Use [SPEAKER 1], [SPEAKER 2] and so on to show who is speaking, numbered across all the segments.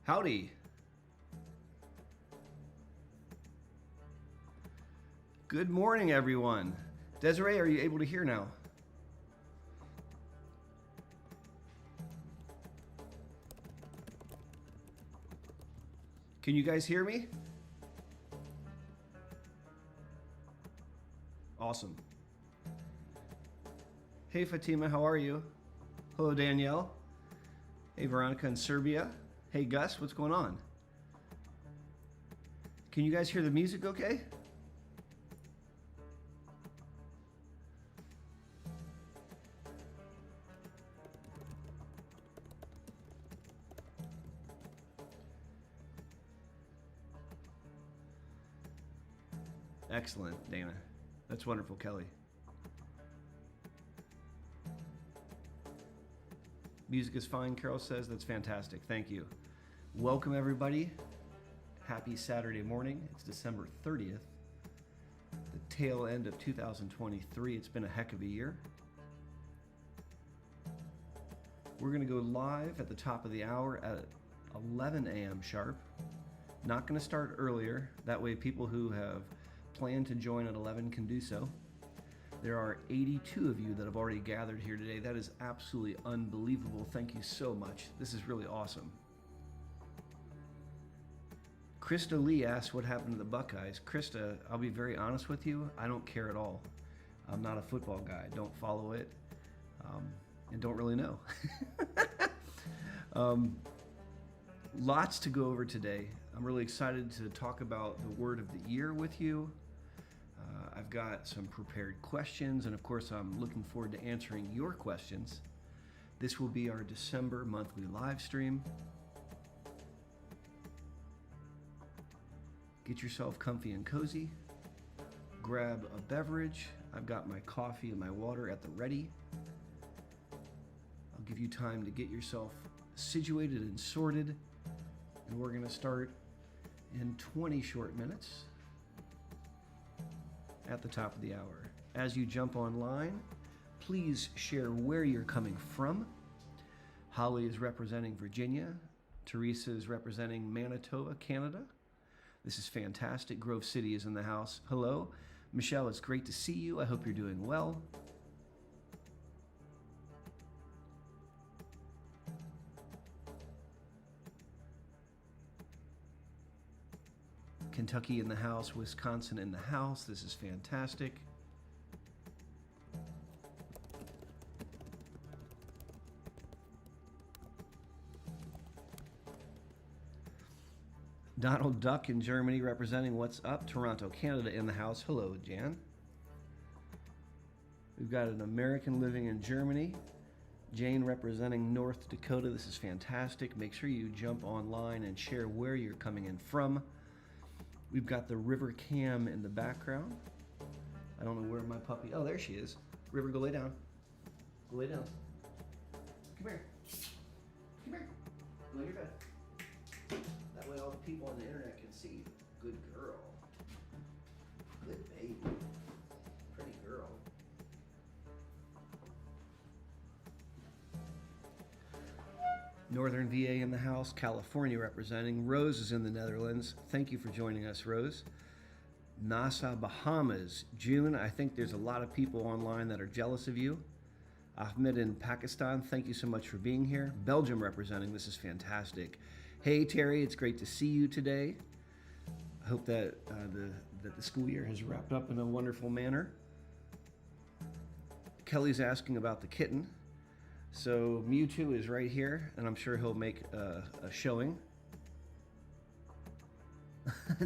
[SPEAKER 1] Howdy. Good morning, everyone. Desiree, are you able to hear now? Can you guys hear me? Awesome. Hey, Fatima, how are you? Hello, Danielle. Hey, Veronica in Serbia. Hey, Gus, what's going on? Can you guys hear the music okay? Excellent, Dana. That's wonderful, Kelly. Music is fine, Carol says. That's fantastic. Thank you. Welcome, everybody. Happy Saturday morning. It's December 30th, the tail end of 2023. It's been a heck of a year. We're going to go live at the top of the hour at 11 a.m. sharp. Not going to start earlier. That way people who have planned to join at 11 can do so. There are 82 of you that have already gathered here today. That is absolutely unbelievable. Thank you so much. This is really awesome. Krista Lee asked what happened to the Buckeyes. Krista, I'll be very honest with you. I don't care at all. I'm not a football guy. Don't follow it. And don't really know. Lots to go over today. I'm really excited to talk about the word of the year with you. I've got some prepared questions, and of course I'm looking forward to answering your questions. This will be our December monthly live stream. Get yourself comfy and cozy. Grab a beverage. I've got my coffee and my water at the ready. I'll give you time to get yourself situated and sorted, and we're going to start in 20 short minutes at the top of the hour. As you jump online, please share where you're coming from. Holly is representing Virginia. Teresa is representing Manitoba, Canada. This is fantastic. Grove City is in the house. Hello. Michelle, it's great to see you. I hope you're doing well. Kentucky in the house, Wisconsin in the house. This is fantastic. Donald Duck in Germany representing What's Up. Toronto, Canada in the house. Hello, Jan. We've got an American living in Germany. Jane representing North Dakota. This is fantastic. Make sure you jump online and share where you're coming in from. We've got the River Cam in the background. I don't know where my puppy... Oh, there she is. River, go lay down. Go lay down. Come here. Come here. Go in your bed. That way all the people on the internet can see you. Good girl. Good baby. Pretty girl. Northern VA in the house, California representing. Rose is in the Netherlands. Thank you for joining us, Rose. Nassau, Bahamas. June, I think there's a lot of people online that are jealous of you. Ahmed in Pakistan, thank you so much for being here. Belgium representing. This is fantastic. Hey, Terry, it's great to see you today. I hope that the school year has wrapped up in a wonderful manner. Kelly's asking about the kitten. So Mewtwo is right here, and I'm sure he'll make a showing.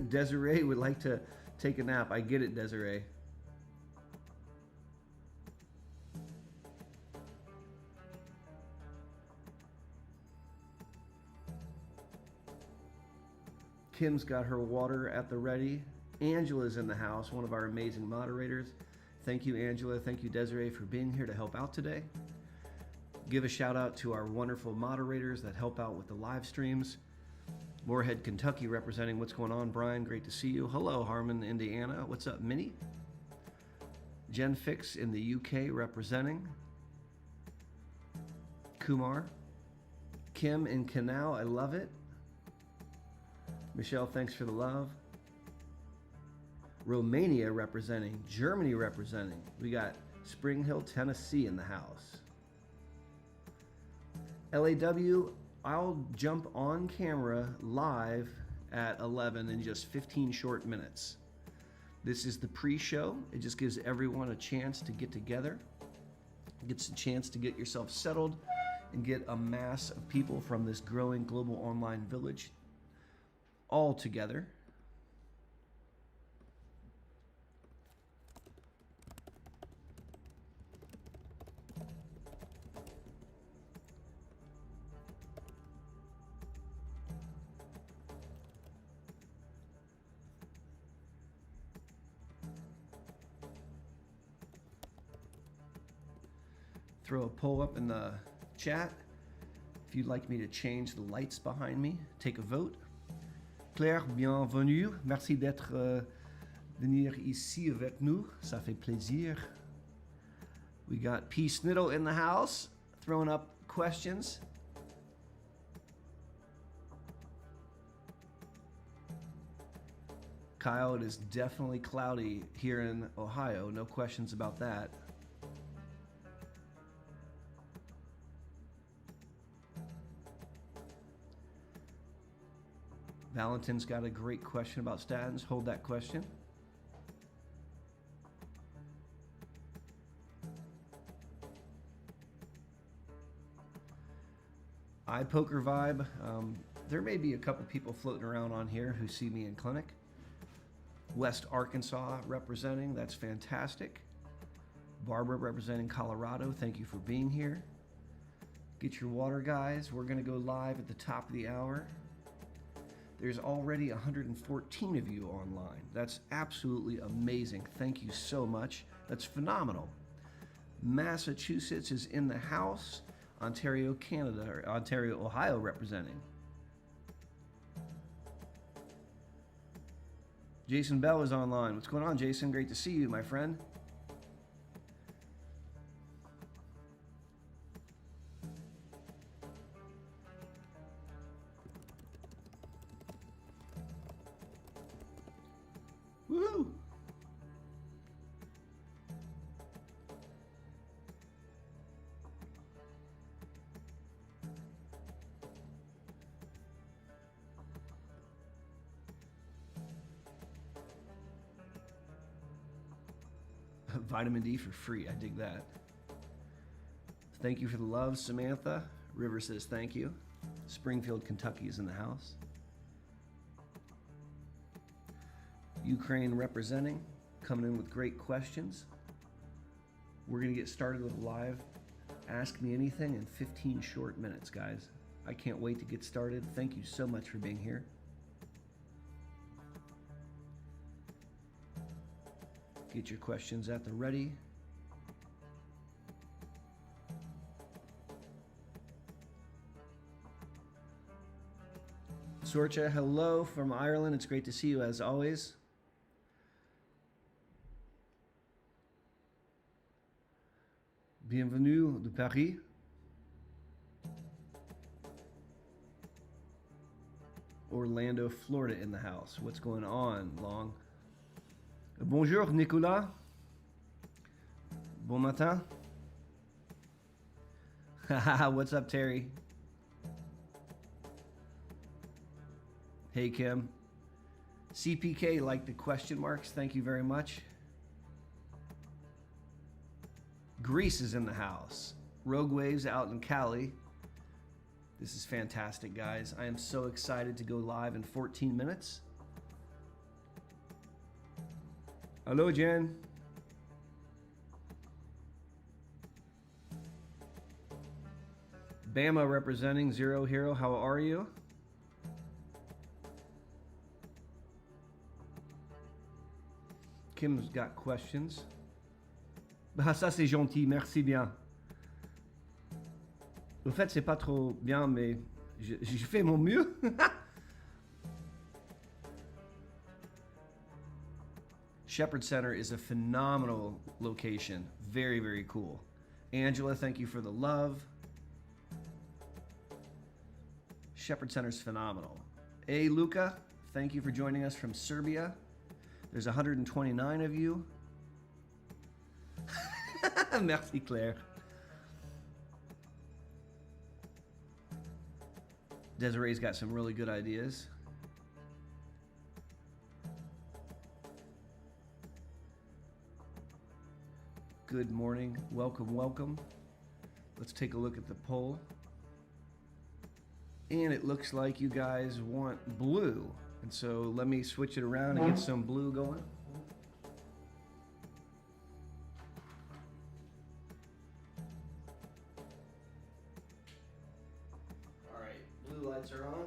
[SPEAKER 1] Desiree would like to take a nap. I get it, Desiree. Kim's got her water at the ready. Angela's in the house, one of our amazing moderators. Thank you, Angela. Thank you, Desiree, for being here to help out today. Give a shout out to our wonderful moderators that help out with the live streams. Moorhead, Kentucky representing What's Going On. Brian, great to see you. Hello, Harmon, Indiana. What's up, Minnie? Jen Fix in the UK representing. Kumar. Kim in Canal, I love it. Michelle, thanks for the love. Romania representing, Germany representing. We got Spring Hill, Tennessee in the house. LAW, I'll jump on camera live at 11 in just 15 short minutes. This is the pre-show. It just gives everyone a chance to get together. It gets a chance to get yourself settled and get a mass of people from this growing global online village all together. Throw a poll up in the chat if you'd like me to change the lights behind me. Take a vote. Claire, bienvenue. Merci d'être venir ici avec nous. Ça fait plaisir. We got P. Sniddle in the house, throwing up questions. Kyle, it is definitely cloudy here in Ohio. No questions about that. Valentin's got a great question about statins. Hold that question. iPoker vibe. There may be a couple people floating around on here who see me in clinic. West Arkansas representing. That's fantastic. Barbara representing Colorado. Thank you for being here. Get your water, guys. We're going to go live at the top of the hour. There's already 114 of you online. That's absolutely amazing. Thank you so much. That's phenomenal. Massachusetts is in the house. Ontario, Canada, or Ontario, Ohio representing. Jason Bell is online. What's going on, Jason? Great to see you, my friend. Woo! Vitamin D for free. I dig that. Thank you for the love, Samantha. River says thank you. Springfield, Kentucky is in the house. Ukraine representing, coming in with great questions. We're going to get started with live Ask Me Anything in 15 short minutes, guys. I can't wait to get started. Thank you so much for being here. Get your questions at the ready. Sorcha, hello from Ireland. It's great to see you as always. Bienvenue de Paris. Orlando, Florida in the house. What's going on, Long? Bonjour, Nicolas. Bon matin. What's up, Terry? Hey, Kim. CPK, like the question marks. Thank you very much. Greece is in the house. Rogue Waves out in Cali. This is fantastic, guys. I am so excited to go live in 14 minutes. Hello, Jen. Bama representing Zero Hero. How are you? Kim's got questions. Ah, ça c'est gentil, merci bien. Au fait, c'est pas trop bien, mais j'ai fait mon mieux. Shepherd Center is a phenomenal location. Very, very cool. Angela, thank you for the love. Shepherd Center's phenomenal. Hey, Luca, thank you for joining us from Serbia. There's 129 of you. Merci, Claire. Desiree's got some really good ideas. Good morning. Welcome, welcome. Let's take a look at the poll. And it looks like you guys want blue. And so let me switch it around and get some blue going. All right, blue lights are on.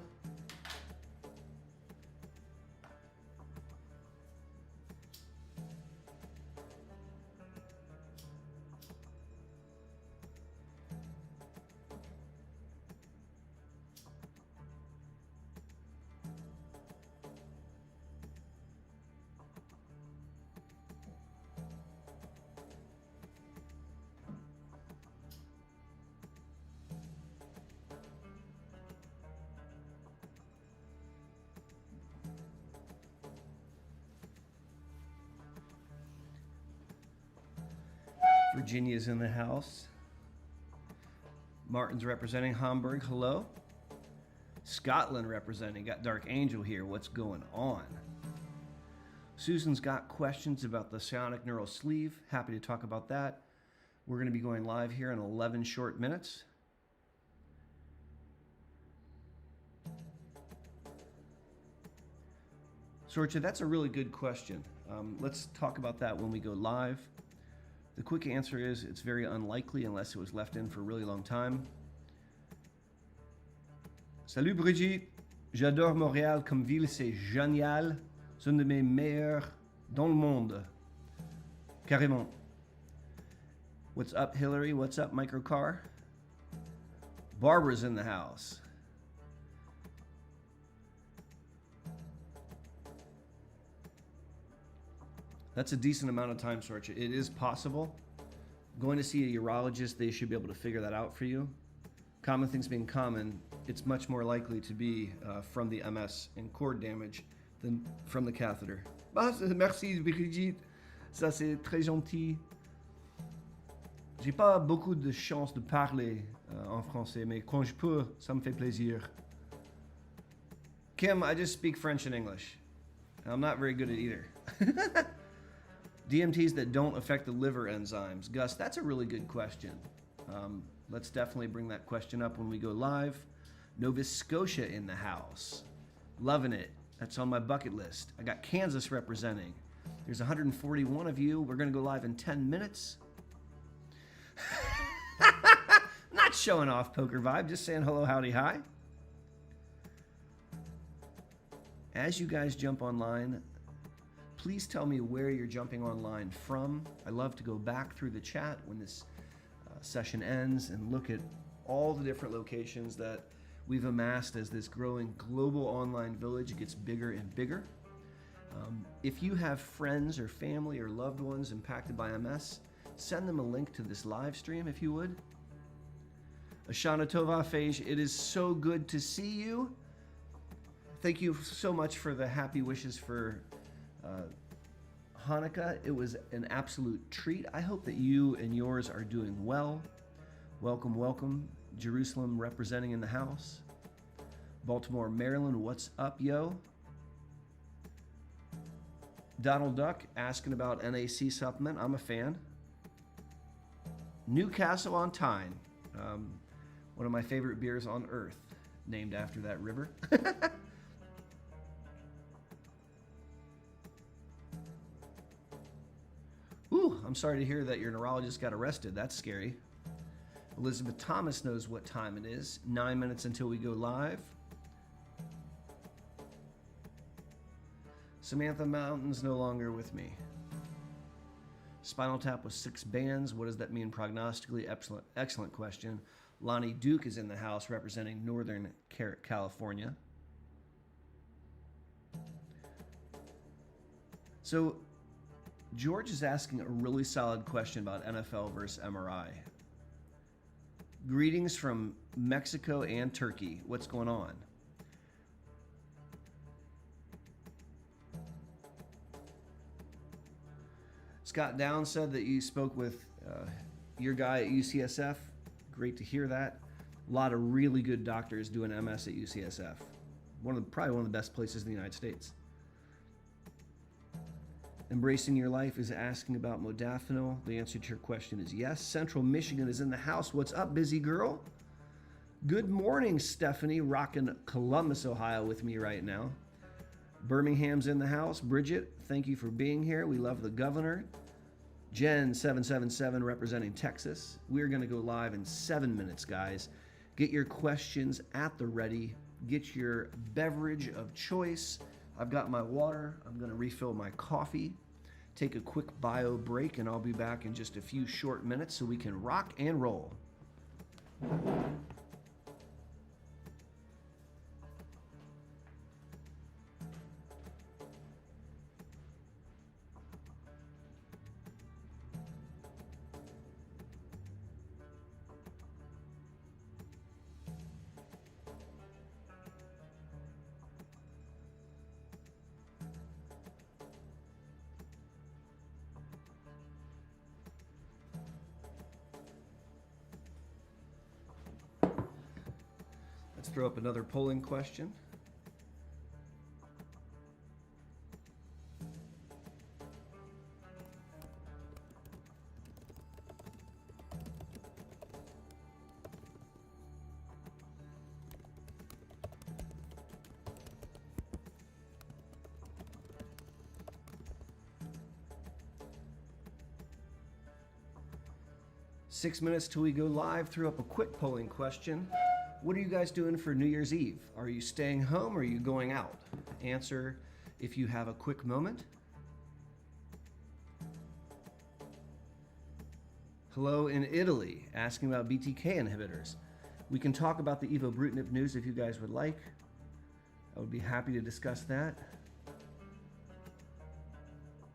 [SPEAKER 1] Virginia's in the house. Martin's representing Hamburg. Hello. Scotland representing. Got Dark Angel here. What's going on? Susan's got questions about the psionic neural sleeve. Happy to talk about that. We're going to be going live here in 11 short minutes. Sorcha, that's a really good question. Let's talk about that when we go live. The quick answer is it's very unlikely unless it was left in for a really long time. Salut Brigitte, j'adore Montréal comme ville, c'est génial. C'est une de mes meilleures dans le monde. Carrément. What's up Hillary? What's up Microcar? Barbara's in the house. That's a decent amount of time, Sorcha. It is possible. Going to see a urologist, they should be able to figure that out for you. Common things being common, it's much more likely to be from the MS and cord damage than from the catheter. Merci Brigitte, ça c'est très gentil. J'ai pas beaucoup de chance de parler en français, mais quand je peux, ça me fait plaisir. Kim, I just speak French and English. I'm not very good at either. DMTs that don't affect the liver enzymes. Gus, that's a really good question. Let's definitely bring that question up when we go live. Nova Scotia in the house. Loving it. That's on my bucket list. I got Kansas representing. There's 141 of you. We're going to go live in 10 minutes. Not showing off poker vibe, just saying hello, howdy, hi. As you guys jump online, please tell me where you're jumping online from. I love to go back through the chat when this session ends and look at all the different locations that we've amassed as this growing global online village gets bigger and bigger. If you have friends or family or loved ones impacted by MS, send them a link to this live stream if you would. Ashana Tova Fej, it is so good to see you. Thank you so much for the happy wishes for Hanukkah. It was an absolute treat. I hope that you and yours are doing well. Welcome, welcome. Jerusalem representing in the house. Baltimore, Maryland, what's up, yo? Donald Duck asking about NAC supplement. I'm a fan. Newcastle on Tyne. One of my favorite beers on earth, named after that river. Ooh, I'm sorry to hear that your neurologist got arrested. That's scary. Elizabeth Thomas knows what time it is. 9 minutes until we go live. Samantha Mountain's no longer with me. Spinal Tap with 6 bands. What does that mean prognostically? Excellent question. Lonnie Duke is in the house representing Northern California. So George is asking a really solid question about NFL versus MRI. Greetings from Mexico and Turkey. What's going on? Scott Down said that you spoke with your guy at UCSF. Great to hear that. A lot of really good doctors doing MS at UCSF. Probably one of the best places in the United States. Embracing Your Life is asking about modafinil. The answer to your question is yes. Central Michigan is in the house. What's up, busy girl? Good morning, Stephanie, rocking Columbus, Ohio with me right now. Birmingham's in the house. Bridget, thank you for being here. We love the governor. Jen777 representing Texas. We're going to go live in 7 minutes, guys. Get your questions at the ready. Get your beverage of choice. I've got my water. I'm going to refill my coffee. Take a quick bio break, and I'll be back in just a few short minutes so we can rock and roll. Let's throw up another polling question. Six minutes till we go live. Threw up a quick polling question. What are you guys doing for New Year's Eve? Are you staying home or are you going out? Answer if you have a quick moment. Hello in Italy, asking about BTK inhibitors. We can talk about the evobrutinib news if you guys would like. I would be happy to discuss that.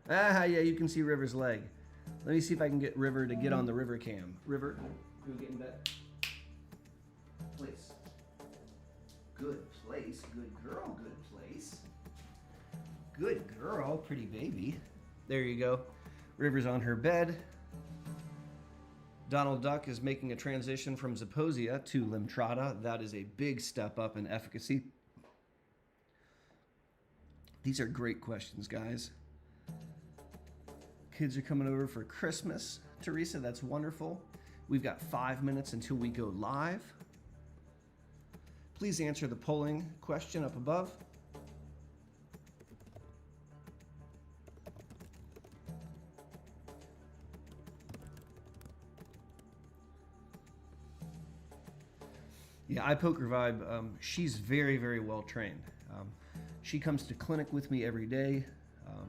[SPEAKER 1] Ah, yeah, you can see River's leg. Let me see if I can get River to get on the River cam. River, you get in bed. Place. Good place. Good girl. Good place. Good girl. Pretty baby. There you go. River's on her bed. Donald Duck is making a transition from Zeposia to Limtrada. That is a big step up in efficacy. These are great questions, guys. Kids are coming over for Christmas. Teresa, that's wonderful. We've got 5 minutes until we go live. Please answer the polling question up above. Yeah, iPoker Vibe, she's very, very well trained. She comes to clinic with me every day,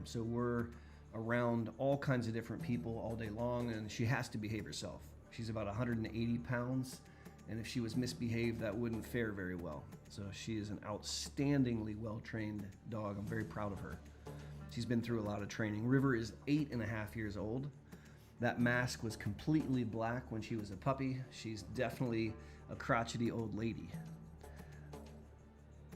[SPEAKER 1] so we're around all kinds of different people all day long, and she has to behave herself. She's about 180 pounds, and if she was misbehaved, that wouldn't fare very well. So she is an outstandingly well-trained dog. I'm very proud of her. She's been through a lot of training. River is 8.5 years old. That mask was completely black when she was a puppy. She's definitely a crotchety old lady.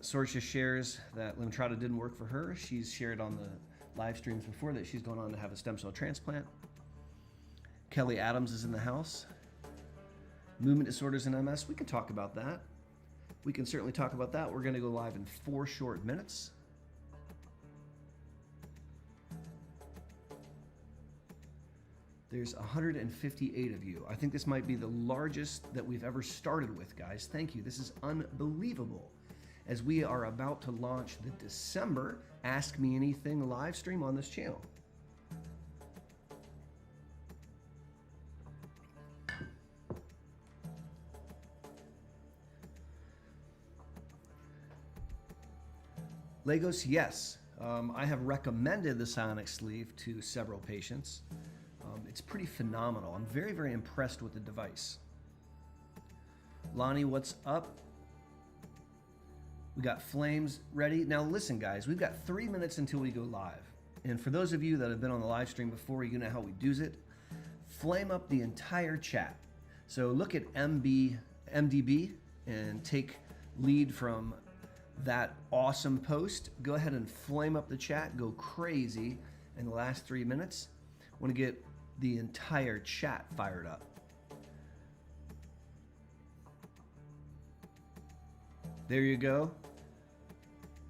[SPEAKER 1] Sorcha shares that Limtrada didn't work for her. She's shared on the live streams before that she's going on to have a stem cell transplant. Kelly Adams is in the house. Movement disorders in MS, we can talk about that. We can certainly talk about that. We're going to go live in 4 short minutes. There's 158 of you. I think this might be the largest that we've ever started with, guys. Thank you. This is unbelievable. As we are about to launch the December Ask Me Anything live stream on this channel. Lagos, yes. I have recommended the Sonic Sleeve to several patients. It's pretty phenomenal. I'm very, very impressed with the device. Lonnie, what's up? We got flames ready. Now listen, guys, we've got 3 minutes until we go live. And for those of you that have been on the live stream before, you know how we do it. Flame up the entire chat. So look at MDB and take lead from that awesome post. Go ahead and flame up the chat. Go crazy in the last 3 minutes. want to get the entire chat fired up. There you go.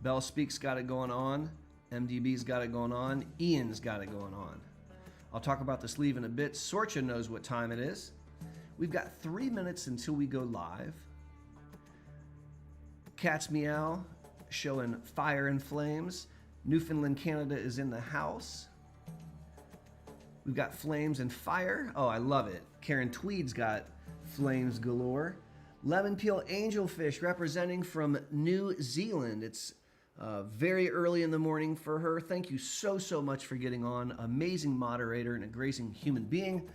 [SPEAKER 1] Bell Speaks got it going on. MDB's got it going on. Ian's got it going on. I'll talk about the sleeve in a bit. Sorcha knows what time it is. We've got 3 minutes until we go live. Cat's Meow showing fire and flames. Newfoundland, Canada is in the house. We've got flames and fire. Oh, I love it. Karen Tweed's got flames galore. Lemon Peel Angelfish representing from New Zealand. It's very early in the morning for her. Thank you so much for getting on. Amazing moderator and a grazing human being.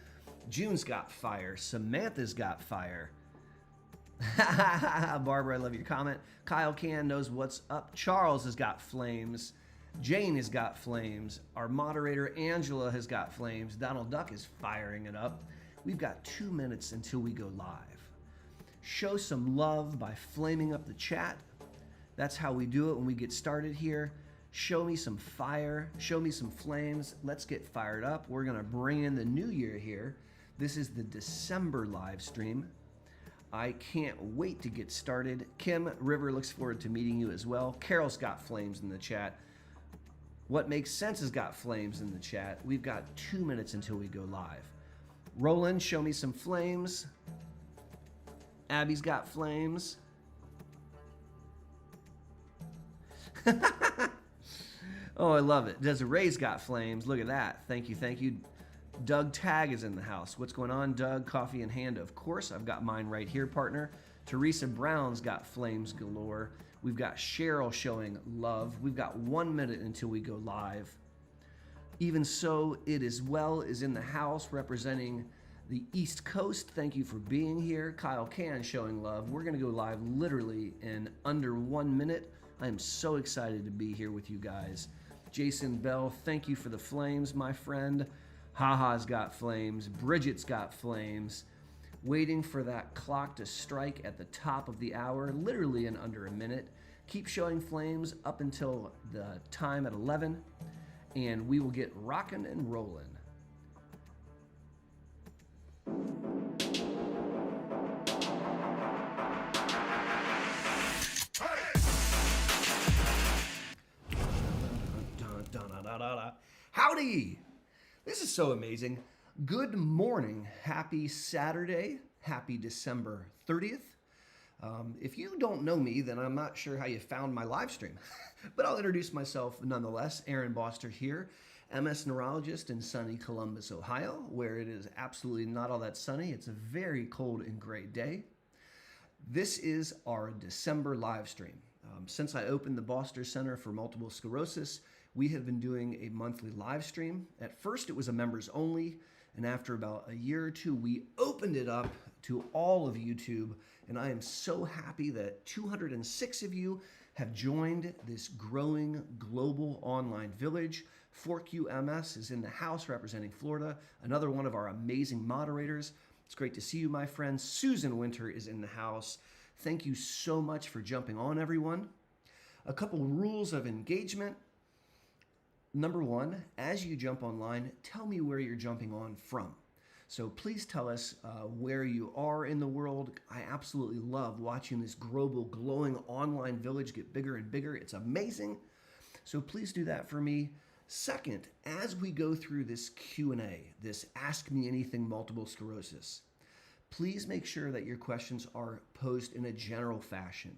[SPEAKER 1] June's got fire. Samantha's got fire. Barbara, I love your comment. Kyle Can knows what's up. Charles has got flames. Jane has got flames. Our moderator Angela has got flames. Donald Duck is firing it up. We've got 2 minutes until we go live. Show some love by flaming up the chat. That's how we do it when we get started here. Show me some fire. Show me some flames. Let's get fired up. We're going to bring in the new year here. This is the December live stream. I can't wait to get started. Kim River looks forward to meeting you as well. Carol's got flames in the chat. What Makes Sense has got flames in the chat. We've got 2 minutes until we go live. Roland, show me some flames. Abby's got flames. Oh, I love it. Desiree's got flames. Look at that. Thank you, thank you. Doug Tag is in the house. What's going on, Doug? Coffee in hand, of course. I've got mine right here, partner. Teresa Brown's got flames galore. We've got Cheryl showing love. We've got 1 minute until we go live. Even So, It Is Well is in the house representing the East Coast. Thank you for being here. Kyle Can showing love. We're going to go live literally in under 1 minute. I am so excited to be here with you guys. Jason Bell, thank you for the flames, my friend. Haha's got flames. Bridget's got flames. Waiting for that clock to strike at the top of the hour, literally in under a minute. Keep showing flames up until the time at 11, and we will get rocking and rolling. Howdy! This is so amazing. Good morning. Happy Saturday. Happy December 30th. If you don't know me, then I'm not sure how you found my live stream. But I'll introduce myself nonetheless. Aaron Boster here, MS neurologist in sunny Columbus, Ohio, where it is absolutely not all that sunny. It's a very cold and gray day. This is our December live stream. Since I opened the Boster Center for Multiple Sclerosis, we have been doing a monthly live stream. At first, it was a members only, and after about a year or two, we opened it up to all of YouTube, and I am so happy that 206 of you have joined this growing global online village. 4QMS is in the house representing Florida, another one of our amazing moderators. It's great to see you, my friends. Susan Winter is in the house. Thank you so much for jumping on, everyone. A couple rules of engagement. Number one, as you jump online, tell me where you're jumping on from. So please tell us where you are in the world. I absolutely love watching this global, glowing online village get bigger and bigger. It's amazing. So please do that for me. Second, as we go through this Q&A, this Ask Me Anything Multiple Sclerosis, please make sure that your questions are posed in a general fashion.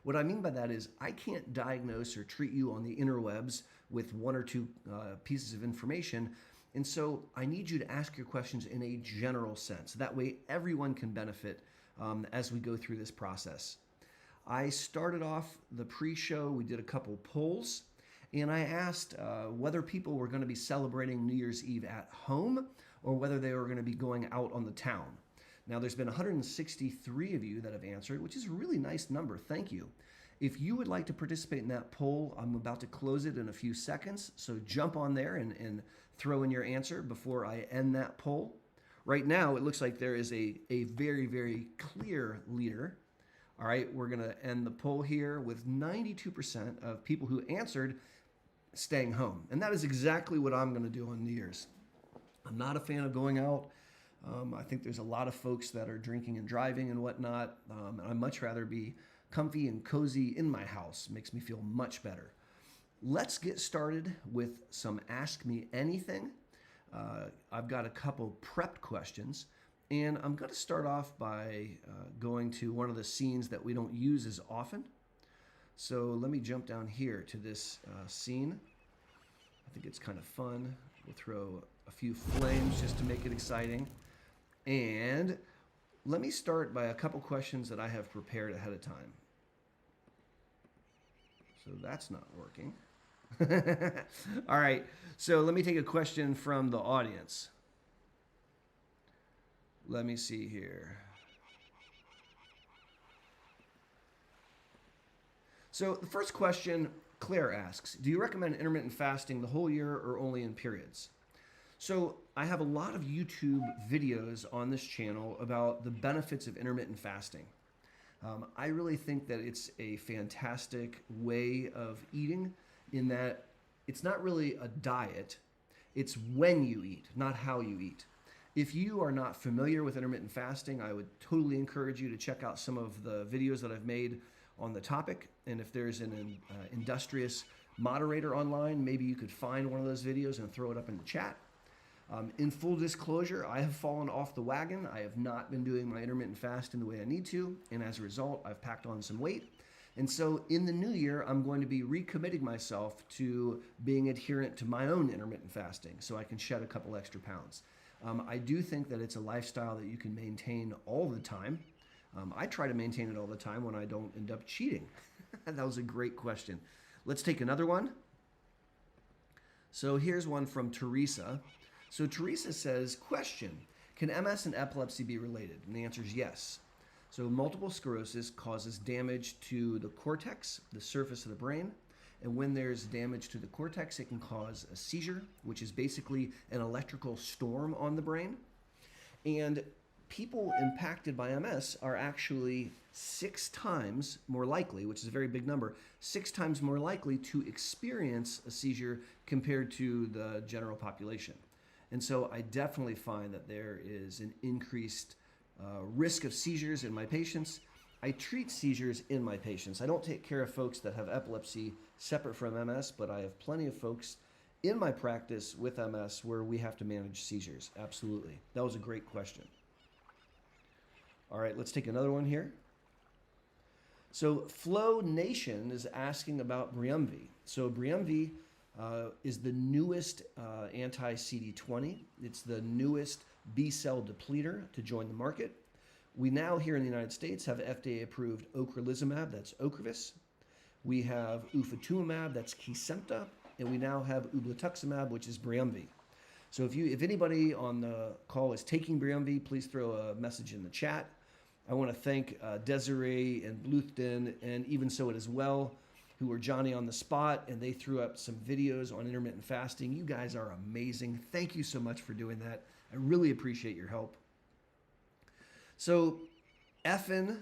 [SPEAKER 1] What I mean by that is I can't diagnose or treat you on the interwebs with one or two pieces of information. And so I need you to ask your questions in a general sense. That way everyone can benefit as we go through this process. I started off the pre-show, we did a couple polls, and I asked whether people were going to be celebrating New Year's Eve at home or whether they were going to be going out on the town. Now, there's been 163 of you that have answered, which is a really nice number. Thank you. If you would like to participate in that poll, I'm about to close it in a few seconds, so jump on there and throw in your answer before I end that poll. Right now, it looks like there is a very, very clear leader. All right, we're going to end the poll here with 92% of people who answered staying home. And that is exactly what I'm going to do on New Year's. I'm not a fan of going out. I think there's a lot of folks that are drinking and driving and whatnot. And I'd much rather be comfy and cozy in my house. Makes me feel much better. Let's get started with some Ask Me Anything. I've got a couple prepped questions, and I'm going to start off by going to one of the scenes that we don't use as often. So let me jump down here to this scene. I think it's kind of fun. We'll throw a few flames just to make it exciting. And let me start by a couple questions that I have prepared ahead of time. So that's not working. All right, so let me take a question from the audience. Let me see here. So the first question, Claire asks, do you recommend intermittent fasting the whole year or only in periods? So I have a lot of YouTube videos on this channel about the benefits of intermittent fasting. I really think that it's a fantastic way of eating in that it's not really a diet, it's when you eat, not how you eat. If you are not familiar with intermittent fasting, I would totally encourage you to check out some of the videos that I've made on the topic. And if there's an industrious moderator online, maybe you could find one of those videos and throw it up in the chat. In full disclosure, I have fallen off the wagon. I have not been doing my intermittent fasting the way I need to, and as a result, I've packed on some weight. And so in the new year, I'm going to be recommitting myself to being adherent to my own intermittent fasting so I can shed a couple extra pounds. I do think that it's a lifestyle that you can maintain all the time. I try to maintain it all the time when I don't end up cheating. That was a great question. Let's take another one. So here's one from Teresa. So Teresa says, question, can MS and epilepsy be related? And the answer is yes. So multiple sclerosis causes damage to the cortex, the surface of the brain. And when there's damage to the cortex, it can cause a seizure, which is basically an electrical storm on the brain. And people impacted by MS are actually 6 times more likely, which is a very big number, 6 times more likely to experience a seizure compared to the general population. And so I definitely find that there is an increased risk of seizures in my patients. I treat seizures in my patients. I don't take care of folks that have epilepsy separate from MS, but I have plenty of folks in my practice with MS where we have to manage seizures. Absolutely. That was a great question. All right, let's take another one here. So Flow Nation is asking about Briumvi. So Briumvi is the newest anti-CD20. It's the newest B-cell depleter to join the market. We now here in the United States have FDA-approved ocrelizumab, that's Ocrevus. We have ufatumumab, that's Kesimpta, and we now have ublituximab, which is Briumvi. So if anybody on the call is taking Briumvi, please throw a message in the chat. I want to thank Desiree and Bluthden and Even So It As Well, who were Johnny on the spot, and they threw up some videos on intermittent fasting. You guys are amazing. Thank you so much for doing that. I really appreciate your help. So Effie,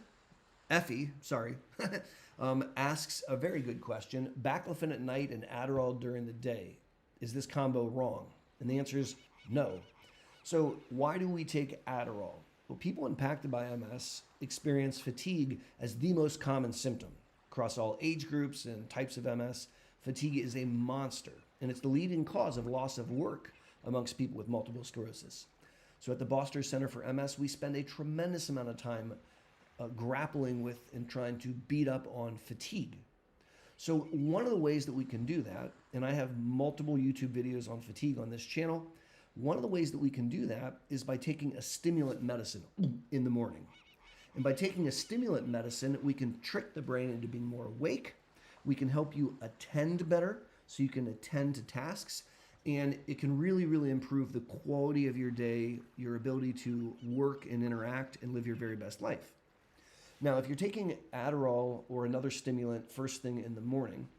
[SPEAKER 1] asks a very good question. Baclofen at night and Adderall during the day. Is this combo wrong? And the answer is no. So why do we take Adderall? Well, people impacted by MS experience fatigue as the most common symptom. Across all age groups and types of MS, fatigue is a monster, and it's the leading cause of loss of work amongst people with multiple sclerosis. So at the Boster Center for MS, we spend a tremendous amount of time grappling with and trying to beat up on fatigue. So one of the ways that we can do that, and I have multiple YouTube videos on fatigue on this channel, one of the ways that we can do that is by taking a stimulant medicine in the morning. And by taking a stimulant medicine, we can trick the brain into being more awake. We can help you attend better so you can attend to tasks. And it can really, really improve the quality of your day, your ability to work and interact and live your very best life. Now, if you're taking Adderall or another stimulant first thing in the morning,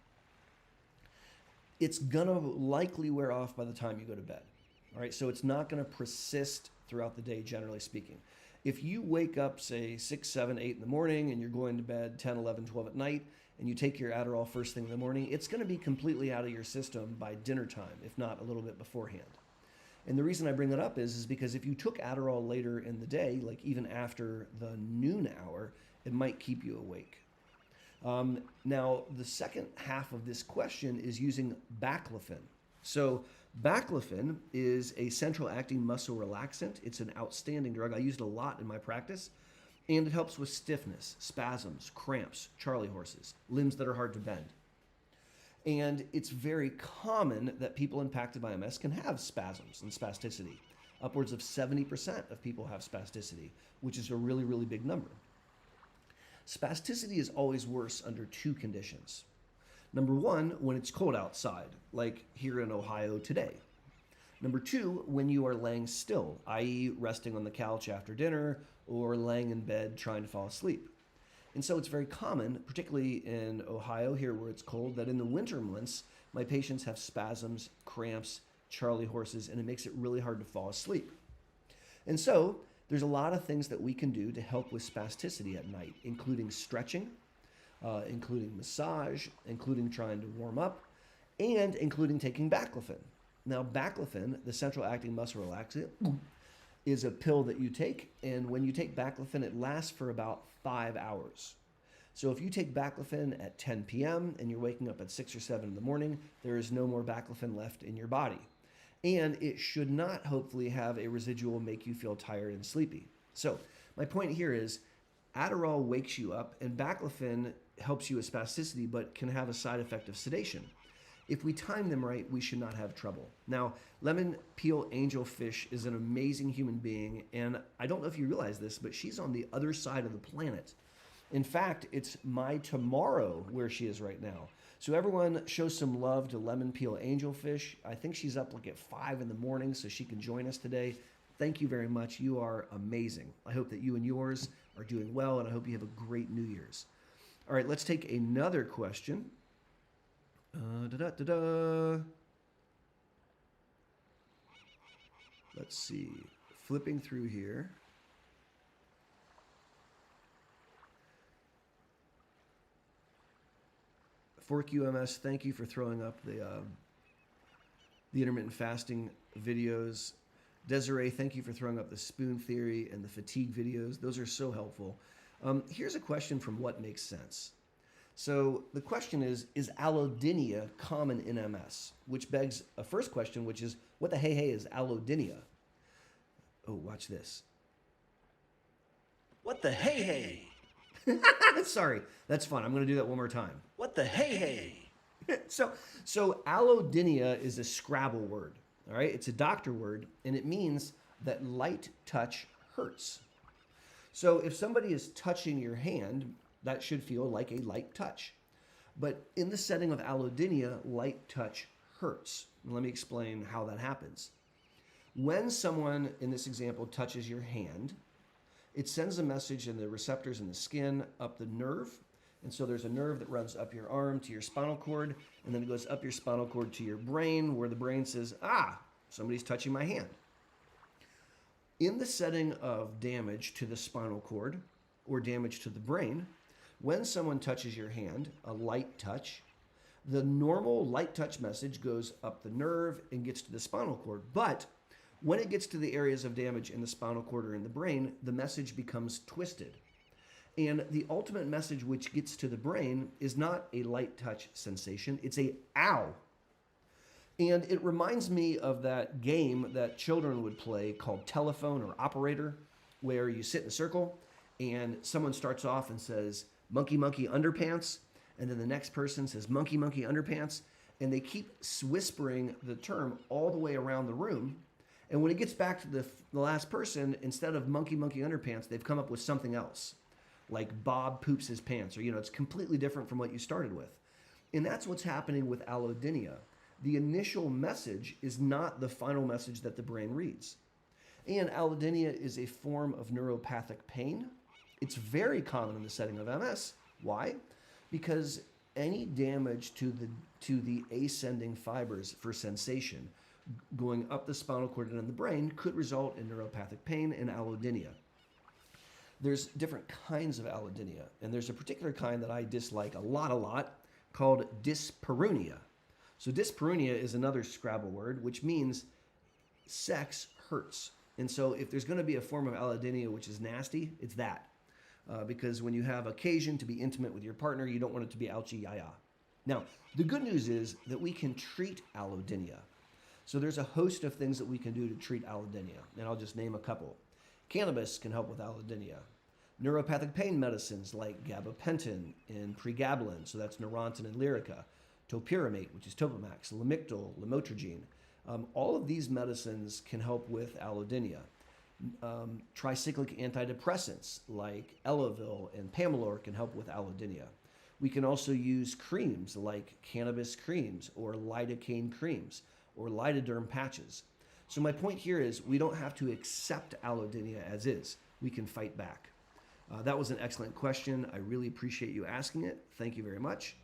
[SPEAKER 1] it's gonna likely wear off by the time you go to bed. All right, so it's not gonna persist throughout the day, generally speaking. If you wake up, say 6, 7, 8 in the morning and you're going to bed 10, 11, 12 at night, and you take your Adderall first thing in the morning, it's gonna be completely out of your system by dinner time, if not a little bit beforehand. And the reason I bring that up is because if you took Adderall later in the day, like even after the noon hour, it might keep you awake. Now, the second half of this question is using baclofen. So baclofen is a central-acting muscle relaxant. It's an outstanding drug. I use it a lot in my practice, and it helps with stiffness, spasms, cramps, Charlie horses, limbs that are hard to bend. And it's very common that people impacted by MS can have spasms and spasticity. Upwards of 70% of people have spasticity, which is a really, really big number. Spasticity is always worse under two conditions. Number one, when it's cold outside, like here in Ohio today. Number two, when you are laying still, i.e. resting on the couch after dinner or laying in bed trying to fall asleep. And so it's very common, particularly in Ohio here where it's cold, that in the winter months, my patients have spasms, cramps, Charlie horses, and it makes it really hard to fall asleep. And so there's a lot of things that we can do to help with spasticity at night, including stretching, including massage, including trying to warm up, and including taking baclofen. Now, baclofen, the central-acting muscle relaxant, is a pill that you take, and when you take baclofen, it lasts for about 5 hours. So if you take baclofen at 10 p.m. and you're waking up at 6 or 7 in the morning, there is no more baclofen left in your body. And it should not, hopefully, have a residual make you feel tired and sleepy. So my point here is Adderall wakes you up, and baclofen helps you with spasticity, but can have a side effect of sedation. If we time them right, we should not have trouble. Now, lemon peel angelfish is an amazing human being, and I don't know if you realize this, but she's on the other side of the planet. In fact, it's my tomorrow where she is right now. So everyone show some love to lemon peel angelfish. I think she's up like at 5 in the morning, so she can join us today. Thank you very much. You are amazing. I hope that you and yours are doing well, and I hope you have a great New Year's. All right, let's take another question. Let's see. Flipping through here. Fork UMS, thank you for throwing up the intermittent fasting videos. Desiree, thank you for throwing up the spoon theory and the fatigue videos. Those are so helpful. Here's a question from What Makes Sense. So the question is allodynia common in MS? Which begs a first question, which is, what the hey is allodynia? Oh, watch this. What the hey? Sorry, that's fun. I'm going to do that one more time. What the hey? So allodynia is a Scrabble word, all right? It's a doctor word, and it means that light touch hurts. So if somebody is touching your hand, that should feel like a light touch. But in the setting of allodynia, light touch hurts. And let me explain how that happens. When someone, in this example, touches your hand, it sends a message in the receptors in the skin up the nerve. And so there's a nerve that runs up your arm to your spinal cord, and then it goes up your spinal cord to your brain, where the brain says, somebody's touching my hand. In the setting of damage to the spinal cord or damage to the brain, when someone touches your hand, a light touch, the normal light touch message goes up the nerve and gets to the spinal cord. But when it gets to the areas of damage in the spinal cord or in the brain, the message becomes twisted. And the ultimate message which gets to the brain is not a light touch sensation, it's a ow. And it reminds me of that game that children would play called telephone or operator, where you sit in a circle and someone starts off and says, monkey, monkey, underpants. And then the next person says, monkey, monkey, underpants. And they keep whispering the term all the way around the room. And when it gets back to the last person, instead of monkey, monkey, underpants, they've come up with something else. Like Bob poops his pants, or, it's completely different from what you started with. And that's what's happening with allodynia. The initial message is not the final message that the brain reads. And allodynia is a form of neuropathic pain. It's very common in the setting of MS. Why? Because any damage to the ascending fibers for sensation going up the spinal cord and in the brain could result in neuropathic pain and allodynia. There's different kinds of allodynia, and there's a particular kind that I dislike a lot, called dyspareunia. So dyspareunia is another Scrabble word, which means sex hurts. And so if there's going to be a form of allodynia which is nasty, it's that. Because when you have occasion to be intimate with your partner, you don't want it to be ouchy yaya. Now, the good news is that we can treat allodynia. So there's a host of things that we can do to treat allodynia, and I'll just name a couple. Cannabis can help with allodynia. Neuropathic pain medicines like gabapentin and pregabalin, so that's Neurontin and Lyrica, topiramate, which is Topamax, Lamictal, lamotrigine. All of these medicines can help with allodynia. Tricyclic antidepressants like Elavil and Pamelor can help with allodynia. We can also use creams like cannabis creams or lidocaine creams or lidoderm patches. So my point here is we don't have to accept allodynia as is. We can fight back. That was an excellent question. I really appreciate you asking it. Thank you very much.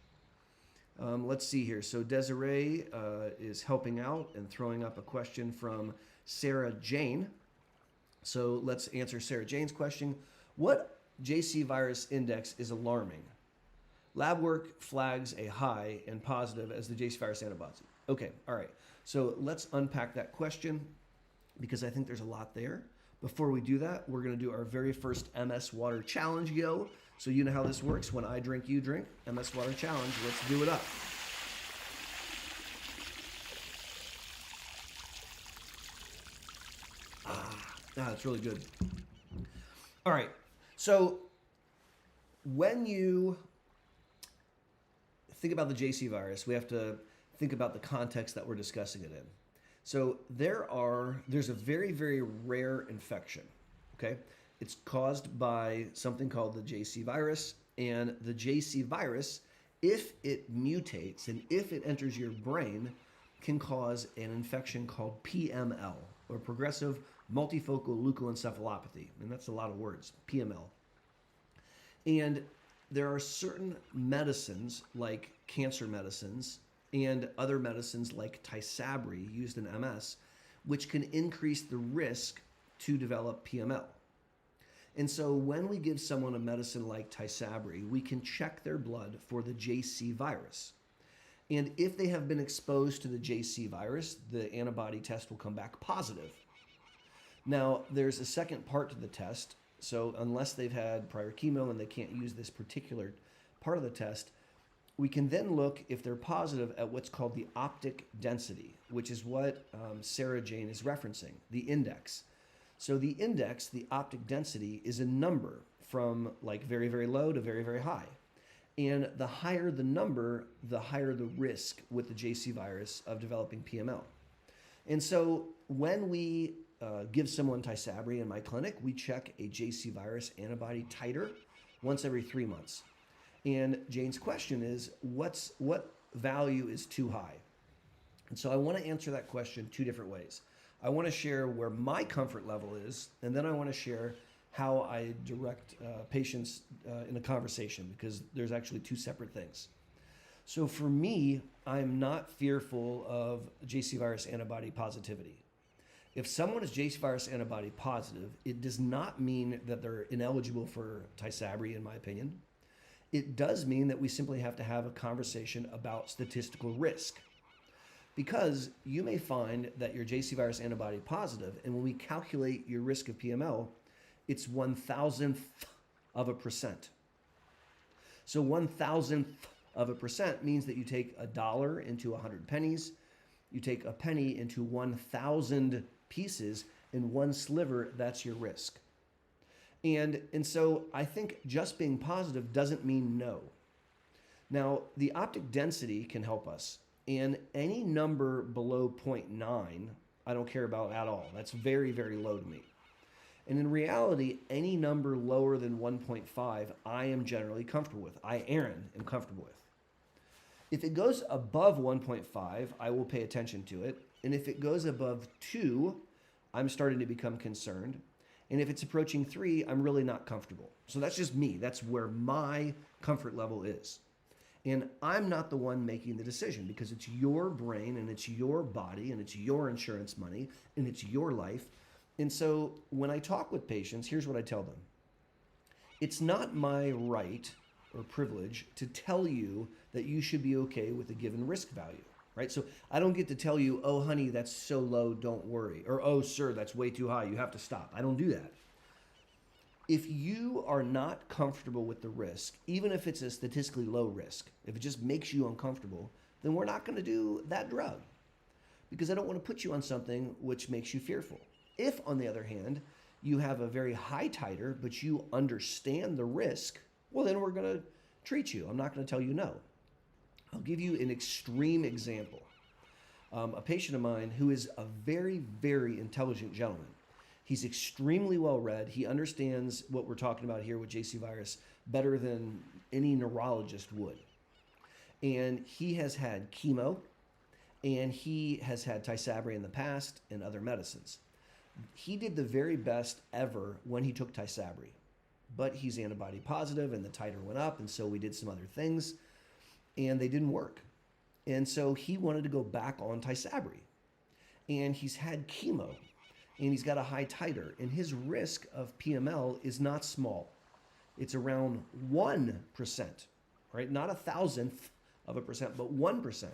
[SPEAKER 1] Let's see here. So Desiree is helping out and throwing up a question from Sarah Jane. So let's answer Sarah Jane's question. What JC virus index is alarming? Lab work flags a high and positive as the JC virus antibodies. Okay, all right. So let's unpack that question because I think there's a lot there. Before we do that, we're going to do our very first MS Water Challenge, yo. So you know how this works. When I drink, you drink. MS Water Challenge. Let's do it up. That's really good. All right. So when you think about the JC virus, we have to think about the context that we're discussing it in. So there's a very, very rare infection, okay? It's caused by something called the JC virus, and the JC virus, if it mutates and if it enters your brain, can cause an infection called PML, or progressive multifocal leukoencephalopathy, and that's a lot of words, PML. And there are certain medicines, like cancer medicines, and other medicines like Tysabri used in MS, which can increase the risk to develop PML. And so when we give someone a medicine like Tysabri, we can check their blood for the JC virus. And if they have been exposed to the JC virus, the antibody test will come back positive. Now, there's a second part to the test. So unless they've had prior chemo and they can't use this particular part of the test, we can then look if they're positive at what's called the optic density, which is what Sarah Jane is referencing, the index. So the index, the optic density, is a number from like very, very low to very, very high. And the higher the number, the higher the risk with the JC virus of developing PML. And so when we give someone Tysabri in my clinic, we check a JC virus antibody titer once every 3 months. And Jane's question is, what value is too high? And so I want to answer that question two different ways. I want to share where my comfort level is, and then I want to share how I direct patients in a conversation, because there's actually two separate things. So for me, I'm not fearful of JC virus antibody positivity. If someone is JC virus antibody positive, it does not mean that they're ineligible for Tysabri, in my opinion. It does mean that we simply have to have a conversation about statistical risk. Because you may find that you're JC virus antibody positive, and when we calculate your risk of PML, it's 1,000th of a percent. So 1,000th of a percent means that you take $1 into 100 pennies, you take a penny into 1,000 pieces, and one sliver, that's your risk. And so I think just being positive doesn't mean no. Now, the optic density can help us. And any number below 0.9, I don't care about at all. That's very, very low to me. And in reality, any number lower than 1.5, I am generally comfortable with. I, Aaron, am comfortable with. If it goes above 1.5, I will pay attention to it. And if it goes above 2, I'm starting to become concerned. And if it's approaching 3, I'm really not comfortable. So that's just me. That's where my comfort level is. And I'm not the one making the decision, because it's your brain and it's your body and it's your insurance money and it's your life. And so when I talk with patients, here's what I tell them. It's not my right or privilege to tell you that you should be okay with a given risk value. right? So I don't get to tell you, oh, honey, that's so low, don't worry. Or, oh, sir, that's way too high, you have to stop. I don't do that. If you are not comfortable with the risk, even if it's a statistically low risk, if it just makes you uncomfortable, then we're not going to do that drug, because I don't want to put you on something which makes you fearful. If, on the other hand, you have a very high titer, but you understand the risk, well, then we're going to treat you. I'm not going to tell you no. I'll give you an extreme example. A patient of mine who is a very, very intelligent gentleman. He's extremely well read. He understands what we're talking about here with JC virus better than any neurologist would. And he has had chemo, and he has had Tysabri in the past and other medicines. He did the very best ever when he took Tysabri, but he's antibody positive and the titer went up, and so we did some other things and they didn't work. And so he wanted to go back on Tysabri, and he's had chemo and he's got a high titer, and his risk of PML is not small. It's around 1%, right? Not 1,000th of a percent, but 1%.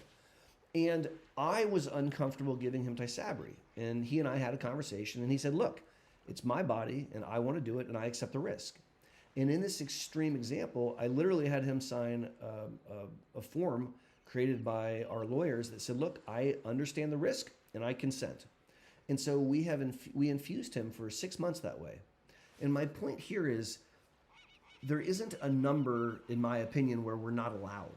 [SPEAKER 1] And I was uncomfortable giving him Tysabri. And he and I had a conversation, and he said, look, it's my body, and I want to do it, and I accept the risk. And in this extreme example, I literally had him sign a form created by our lawyers that said, look, I understand the risk, and I consent. And so we infused him for 6 months that way. And my point here is, there isn't a number, in my opinion, where we're not allowed.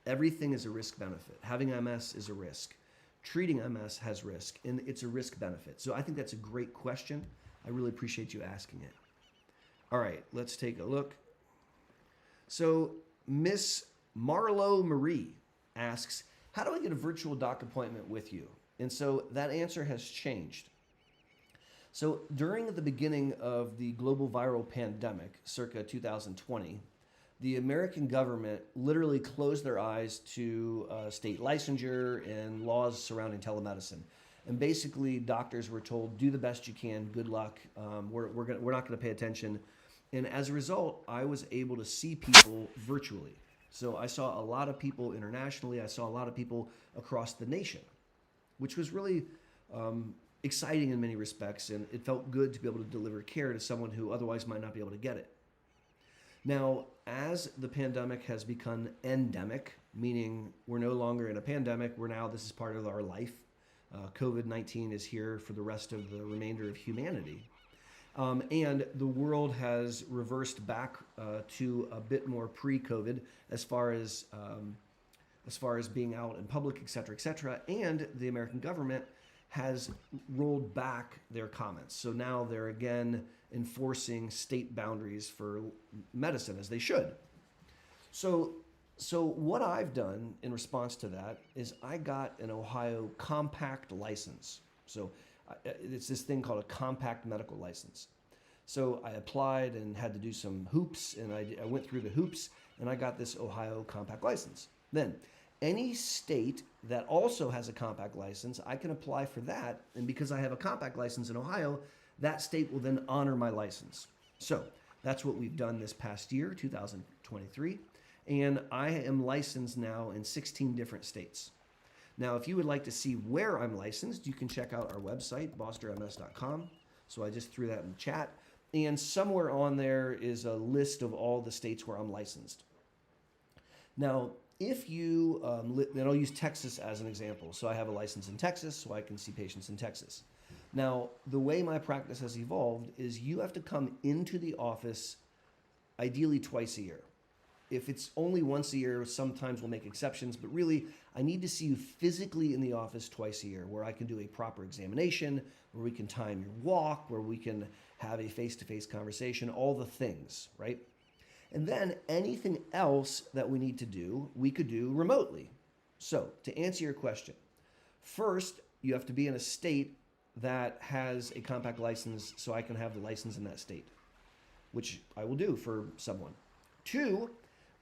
[SPEAKER 1] Everything is a risk benefit. Having MS is a risk. Treating MS has risk, and it's a risk benefit. So I think that's a great question. I really appreciate you asking it. All right, let's take a look. So Miss Marlo Marie asks, how do I get a virtual doc appointment with you? And so that answer has changed. So during the beginning of the global viral pandemic, circa 2020, the American government literally closed their eyes to state licensure and laws surrounding telemedicine. And basically, doctors were told, do the best you can, good luck, we're not going to pay attention. And as a result, I was able to see people virtually. So I saw a lot of people internationally. I saw a lot of people across the nation, which was really exciting in many respects. And it felt good to be able to deliver care to someone who otherwise might not be able to get it. Now, as the pandemic has become endemic, meaning we're no longer in a pandemic, this is part of our life. COVID-19 is here for the rest of the remainder of humanity. And the world has reversed back to a bit more pre-COVID as far as being out in public, et cetera, et cetera. And the American government has rolled back their comments. So now they're again enforcing state boundaries for medicine, as they should. So what I've done in response to that is I got an Ohio compact license. So it's this thing called a compact medical license. So I applied and had to do some hoops, and I went through the hoops, and I got this Ohio compact license. Then any state that also has a compact license, I can apply for that. And because I have a compact license in Ohio, that state will then honor my license. So that's what we've done this past year, 2023. And I am licensed now in 16 different states. Now, if you would like to see where I'm licensed, you can check out our website, bosterms.com. So I just threw that in the chat. And somewhere on there is a list of all the states where I'm licensed. Now, if you, then I'll use Texas as an example. So I have a license in Texas, so I can see patients in Texas. Now, the way my practice has evolved is you have to come into the office ideally twice a year. If it's only once a year, sometimes we'll make exceptions, but really, I need to see you physically in the office twice a year, where I can do a proper examination, where we can time your walk, where we can have a face-to-face conversation, all the things, right? And then anything else that we need to do, we could do remotely. So to answer your question, first, you have to be in a state that has a compact license so I can have the license in that state, which I will do for someone. 2,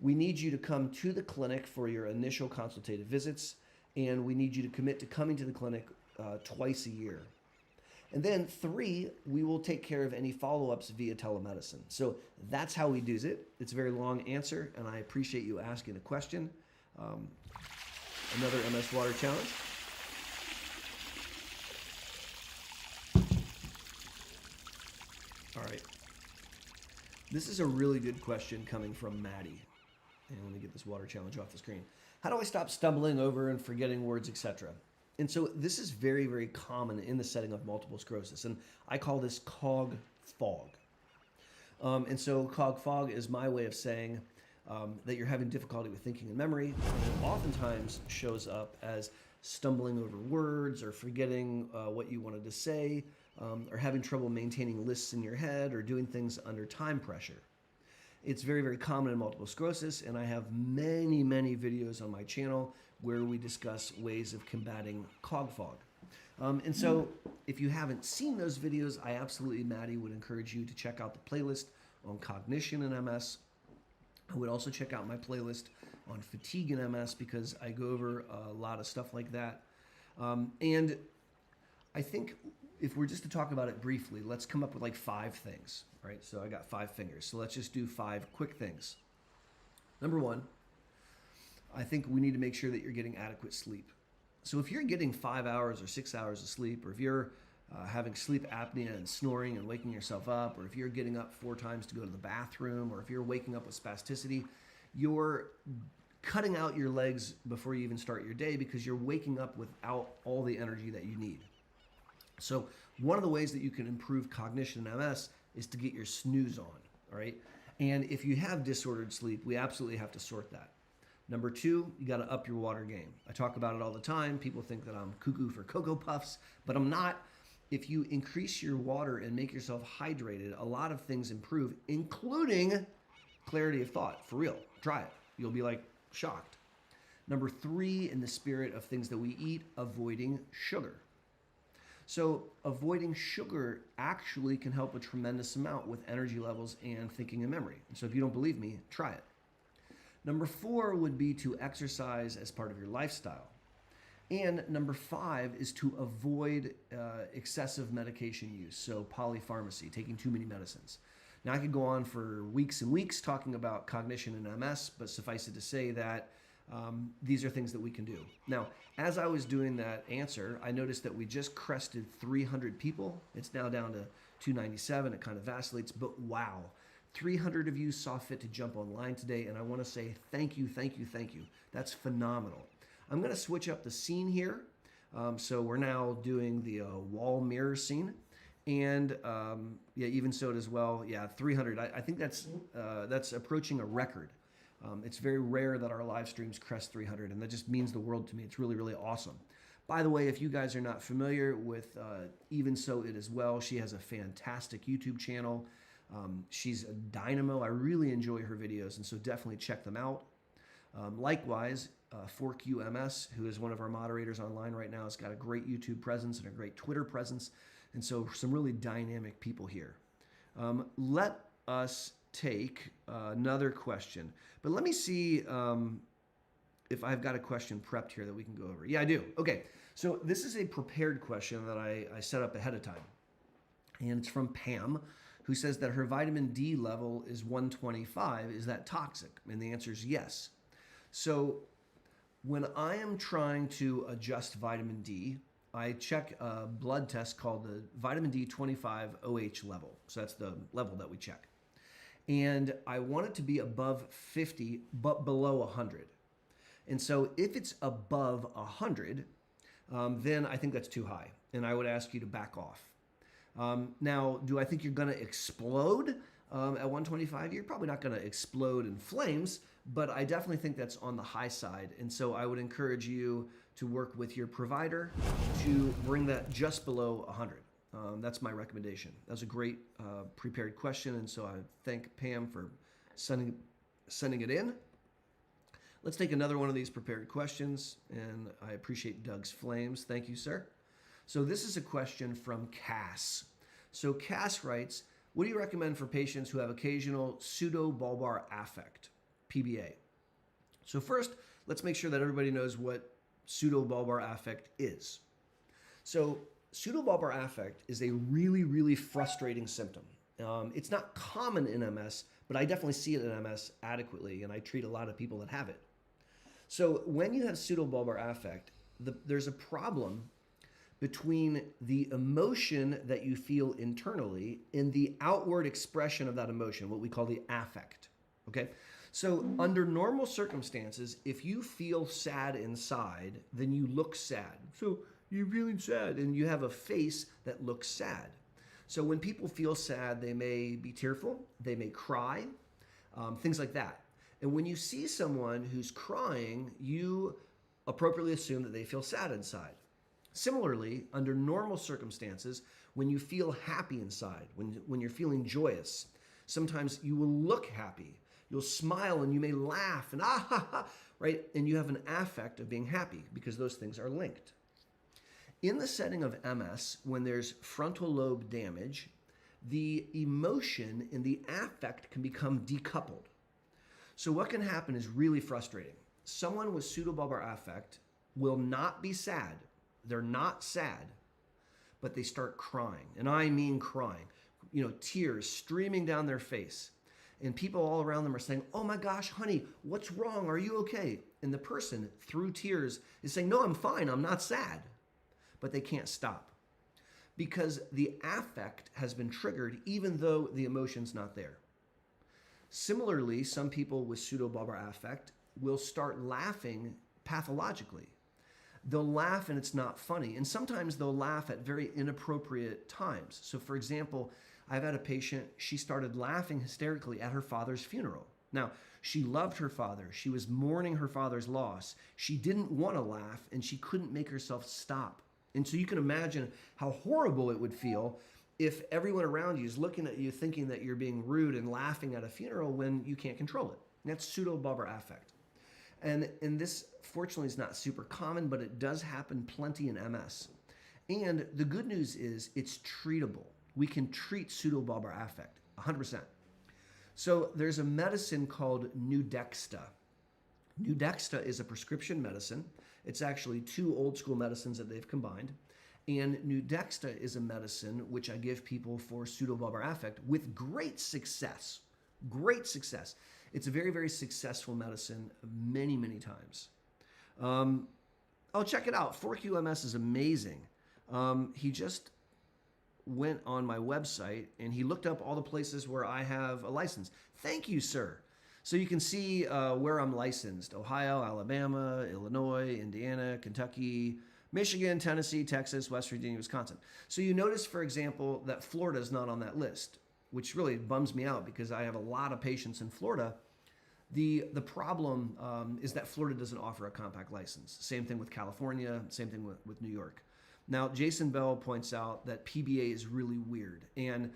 [SPEAKER 1] we need you to come to the clinic for your initial consultative visits, and we need you to commit to coming to the clinic twice a year. And then 3, we will take care of any follow-ups via telemedicine. So that's how we do it. It's a very long answer, and I appreciate you asking the question. Another MS water challenge. All right. This is a really good question coming from Maddie. And let me get this water challenge off the screen. How do I stop stumbling over and forgetting words, etc.? And so this is very, very common in the setting of multiple sclerosis. And I call this cog fog. And so cog fog is my way of saying that you're having difficulty with thinking and memory. And it oftentimes shows up as stumbling over words or forgetting what you wanted to say, or having trouble maintaining lists in your head or doing things under time pressure. It's very, very common in multiple sclerosis, and I have many, many videos on my channel where we discuss ways of combating cog fog. And so if you haven't seen those videos, I absolutely, Maddie, would encourage you to check out the playlist on cognition in MS. I would also check out my playlist on fatigue in MS because I go over a lot of stuff like that. And I think if we're just to talk about it briefly, let's come up with like 5 things, right? So I got 5 fingers. So let's just do 5 quick things. Number 1, I think we need to make sure that you're getting adequate sleep. So if you're getting 5 hours or 6 hours of sleep, or if you're having sleep apnea and snoring and waking yourself up, or if you're getting up 4 times to go to the bathroom, or if you're waking up with spasticity, you're cutting out your legs before you even start your day because you're waking up without all the energy that you need. So one of the ways that you can improve cognition in MS is to get your snooze on, all right? And if you have disordered sleep, we absolutely have to sort that. Number 2, you got to up your water game. I talk about it all the time. People think that I'm cuckoo for Cocoa Puffs, but I'm not. If you increase your water and make yourself hydrated, a lot of things improve, including clarity of thought. For real, try it. You'll be like shocked. Number 3, in the spirit of things that we eat, avoiding sugar. So avoiding sugar actually can help a tremendous amount with energy levels and thinking and memory. And so if you don't believe me, try it. Number 4 would be to exercise as part of your lifestyle. And number 5 is to avoid excessive medication use, so polypharmacy, taking too many medicines. Now I could go on for weeks and weeks talking about cognition and MS, but suffice it to say that these are things that we can do. Now, as I was doing that answer, I noticed that we just crested 300 people. It's now down to 297. It kind of vacillates, but wow. 300 of you saw fit to jump online today, and I want to say thank you, thank you, thank you. That's phenomenal. I'm going to switch up the scene here. So we're now doing the wall mirror scene, and yeah, even so as well. Yeah, 300. I think that's approaching a record. It's very rare that our live streams crest 300, and that just means the world to me. It's really, really awesome. By the way, if you guys are not familiar with Even So It As Well, she has a fantastic YouTube channel. She's a dynamo. I really enjoy her videos, and so definitely check them out. Likewise, 4QMS, who is one of our moderators online right now, has got a great YouTube presence and a great Twitter presence, and so some really dynamic people here. Let us take another question, but let me see if I've got a question prepped here that we can go over. Yeah, I do. Okay, so this is a prepared question that I set up ahead of time, and it's from Pam, who says that her vitamin D level is 125. Is that toxic? And the answer is yes. So when I am trying to adjust vitamin D, I check a blood test called the vitamin D25 OH level. So that's the level that we check. And I want it to be above 50, but below 100. And so if it's above 100, then I think that's too high. And I would ask you to back off. Now, do I think you're going to explode at 125? You're probably not going to explode in flames, but I definitely think that's on the high side. And so I would encourage you to work with your provider to bring that just below 100. That's my recommendation. That's a great prepared question, and so I thank Pam for sending it in. Let's take another one of these prepared questions, and I appreciate Doug's flames. Thank you, sir. So this is a question from Cass. So Cass writes, what do you recommend for patients who have occasional pseudo-bulbar affect, PBA? So first, let's make sure that everybody knows what pseudo-bulbar affect is. So pseudo-bulbar affect is a really, really frustrating symptom. It's not common in MS, but I definitely see it in MS adequately, and I treat a lot of people that have it. So when you have pseudobulbar affect, there's a problem between the emotion that you feel internally and the outward expression of that emotion, what we call the affect. Okay? So under normal circumstances, if you feel sad inside, then you look sad. So you're feeling sad, and you have a face that looks sad. So when people feel sad, they may be tearful, they may cry, things like that. And when you see someone who's crying, you appropriately assume that they feel sad inside. Similarly, under normal circumstances, when you feel happy inside, when you're feeling joyous, sometimes you will look happy. You'll smile and you may laugh and ah ha ha, right? And you have an affect of being happy because those things are linked. In the setting of MS, when there's frontal lobe damage, the emotion and the affect can become decoupled. So what can happen is really frustrating. Someone with pseudobulbar affect will not be sad. They're not sad, but they start crying. And I mean crying. You know, tears streaming down their face. And people all around them are saying, oh my gosh, honey, what's wrong? Are you okay? And the person, through tears, is saying, no, I'm fine. I'm not sad. But they can't stop because the affect has been triggered even though the emotion's not there. Similarly, some people with pseudobulbar affect will start laughing pathologically. They'll laugh and it's not funny. And sometimes they'll laugh at very inappropriate times. So for example, I've had a patient, she started laughing hysterically at her father's funeral. Now, she loved her father. She was mourning her father's loss. She didn't want to laugh and she couldn't make herself stop. And so you can imagine how horrible it would feel if everyone around you is looking at you thinking that you're being rude and laughing at a funeral when you can't control it. And that's pseudobulbar affect. And this, fortunately, is not super common, but it does happen plenty in MS. And the good news is it's treatable. We can treat pseudobulbar affect, 100%. So there's a medicine called Nudexta. Nudexta is a prescription medicine. It's actually two old school medicines that they've combined. And Nudexta is a medicine which I give people for pseudobulbar affect with great success. Great success. It's a very, very successful medicine many, many times. Oh, check it out. 4QMS is amazing. He just went on my website and he looked up all the places where I have a license. Thank you, sir. So you can see where I'm licensed: Ohio, Alabama, Illinois, Indiana, Kentucky, Michigan, Tennessee, Texas, West Virginia, Wisconsin. So you notice, for example, that Florida is not on that list, which really bums me out because I have a lot of patients in Florida. The problem is that Florida doesn't offer a compact license. Same thing with California, same thing with New York. Now, Jason Bell points out that PBA is really weird. And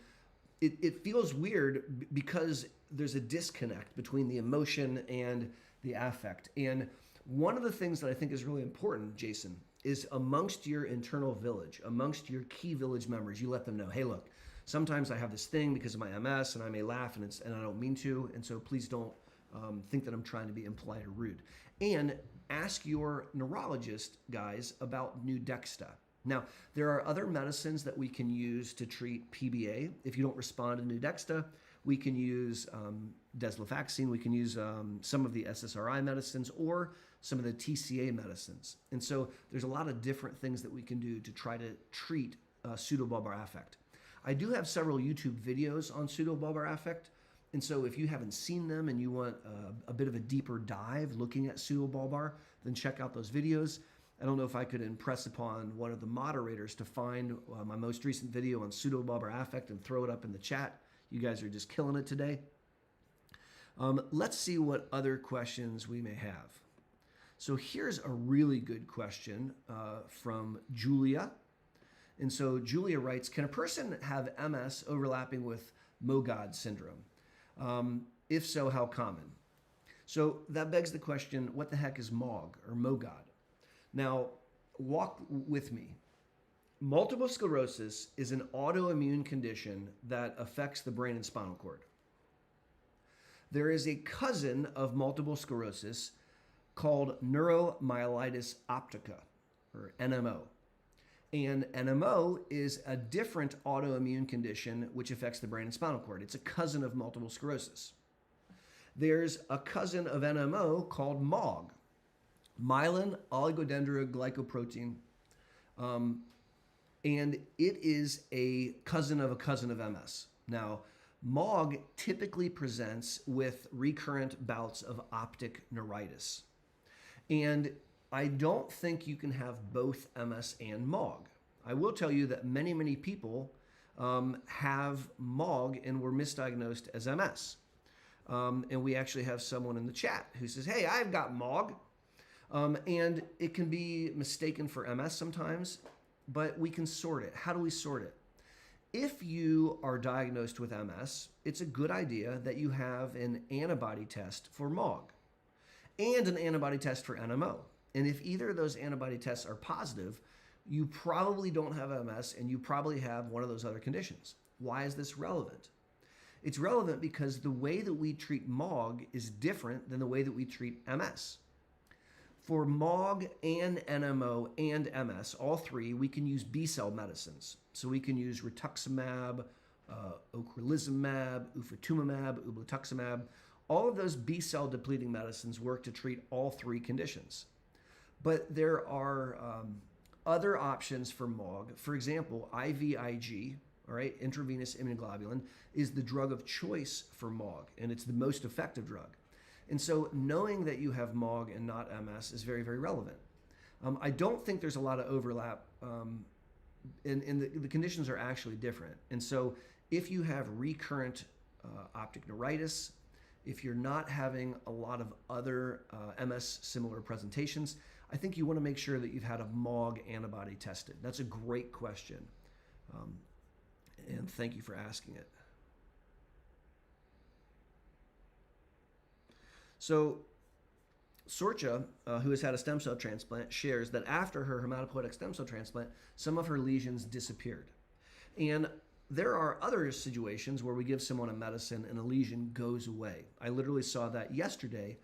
[SPEAKER 1] it feels weird because there's a disconnect between the emotion and the affect. And one of the things that I think is really important, Jason, is amongst your internal village, amongst your key village members, you let them know, hey, look, sometimes I have this thing because of my MS and I may laugh and I don't mean to. And so please don't think that I'm trying to be impolite or rude. And ask your neurologist, guys, about Nudexta. Now, there are other medicines that we can use to treat PBA. If you don't respond to Nudexta, we can use deslofaxine, we can use some of the SSRI medicines or some of the TCA medicines. And so there's a lot of different things that we can do to try to treat pseudobulbar affect. I do have several YouTube videos on pseudobulbar affect. And so if you haven't seen them and you want a bit of a deeper dive looking at pseudobulbar, then check out those videos. I don't know if I could impress upon one of the moderators to find my most recent video on pseudobulbar affect and throw it up in the chat. You guys are just killing it today. Let's see what other questions we may have. So here's a really good question from Julia. And so Julia writes, can a person have MS overlapping with Mogad syndrome? If so, how common? So that begs the question, what the heck is MOG or Mogad? Now, walk with me. Multiple sclerosis is an autoimmune condition that affects the brain and spinal cord. There is a cousin of multiple sclerosis called neuromyelitis optica, or NMO. And NMO is a different autoimmune condition which affects the brain and spinal cord. It's a cousin of multiple sclerosis. There's a cousin of NMO called MOG. Myelin oligodendroglycoprotein, and it is a cousin of MS. Now, MOG typically presents with recurrent bouts of optic neuritis. And I don't think you can have both MS and MOG. I will tell you that many people have MOG and were misdiagnosed as MS. And we actually have someone in the chat who says, hey, I've got MOG. And it can be mistaken for MS sometimes, but we can sort it. How do we sort it? If you are diagnosed with MS, it's a good idea that you have an antibody test for MOG and an antibody test for NMO. And if either of those antibody tests are positive, you probably don't have MS and you probably have one of those other conditions. Why is this relevant? It's relevant because the way that we treat MOG is different than the way that we treat MS. For MOG and NMO and MS, all three, we can use B-cell medicines. So we can use rituximab, ocrelizumab, ufatumumab, ublituximab. All of those B-cell depleting medicines work to treat all three conditions. But there are other options for MOG. For example, IVIG, all right, intravenous immunoglobulin, is the drug of choice for MOG, and it's the most effective drug. And so knowing that you have MOG and not MS is very, very relevant. I don't think there's a lot of overlap, and the conditions are actually different. And so if you have recurrent optic neuritis, if you're not having a lot of other MS similar presentations, I think you want to make sure that you've had a MOG antibody tested. That's a great question. And thank you for asking it. So Sorcha, who has had a stem cell transplant, shares that after her hematopoietic stem cell transplant, some of her lesions disappeared. And there are other situations where we give someone a medicine and a lesion goes away. I literally saw that yesterday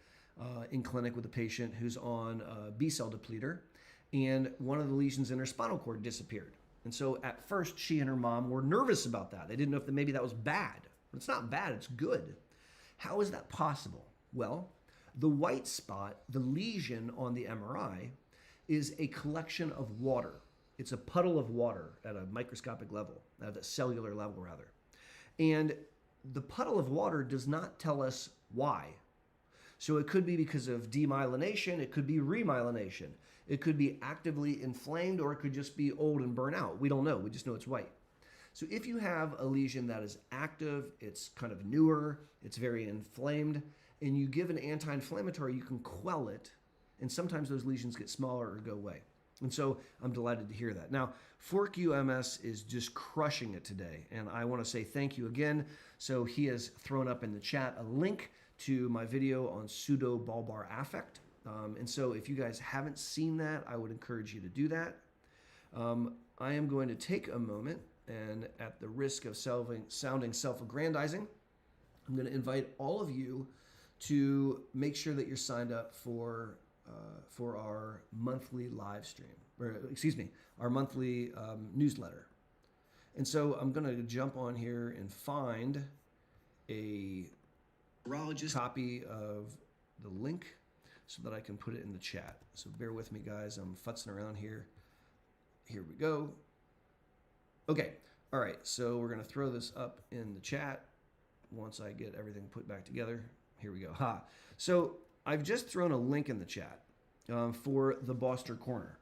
[SPEAKER 1] in clinic with a patient who's on a B-cell depleter, and one of the lesions in her spinal cord disappeared. And so at first, she and her mom were nervous about that. They didn't know if maybe that was bad. But it's not bad, it's good. How is that possible? Well, the white spot, the lesion on the MRI, is a collection of water. It's a puddle of water at a microscopic level, at a cellular level rather. And the puddle of water does not tell us why. So it could be because of demyelination, it could be remyelination, it could be actively inflamed, or it could just be old and burnt out. We don't know, we just know it's white. So if you have a lesion that is active, it's kind of newer, it's very inflamed, and you give an anti-inflammatory, you can quell it, and sometimes those lesions get smaller or go away. And so I'm delighted to hear that. Now, ForkUMS is just crushing it today, and I want to say thank you again. So he has thrown up in the chat a link to my video on pseudo-bulbar affect. And so if you guys haven't seen that, I would encourage you to do that. I am going to take a moment, and at the risk of sounding self-aggrandizing, I'm going to invite all of you to make sure that you're signed up for our monthly live stream, or excuse me, our monthly newsletter. And so I'm going to jump on here and find a neurologist copy of the link so that I can put it in the chat. So bear with me, guys. I'm futzing around here. Here we go. Okay. All right. So we're going to throw this up in the chat once I get everything put back together. Here we go. Ha. So I've just thrown a link in the chat for the Boster Corner.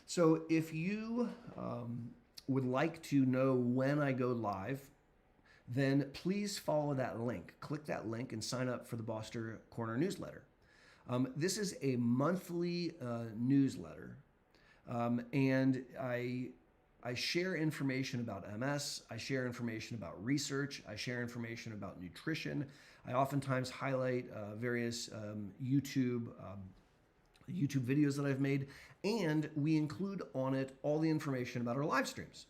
[SPEAKER 1] So if you would like to know when I go live, then please follow that link. Click that link and sign up for the Boster Corner newsletter. This is a monthly newsletter, and I share information about MS, I share information about research, I share information about nutrition. I oftentimes highlight various YouTube videos that I've made, and we include on it all the information about our live streams.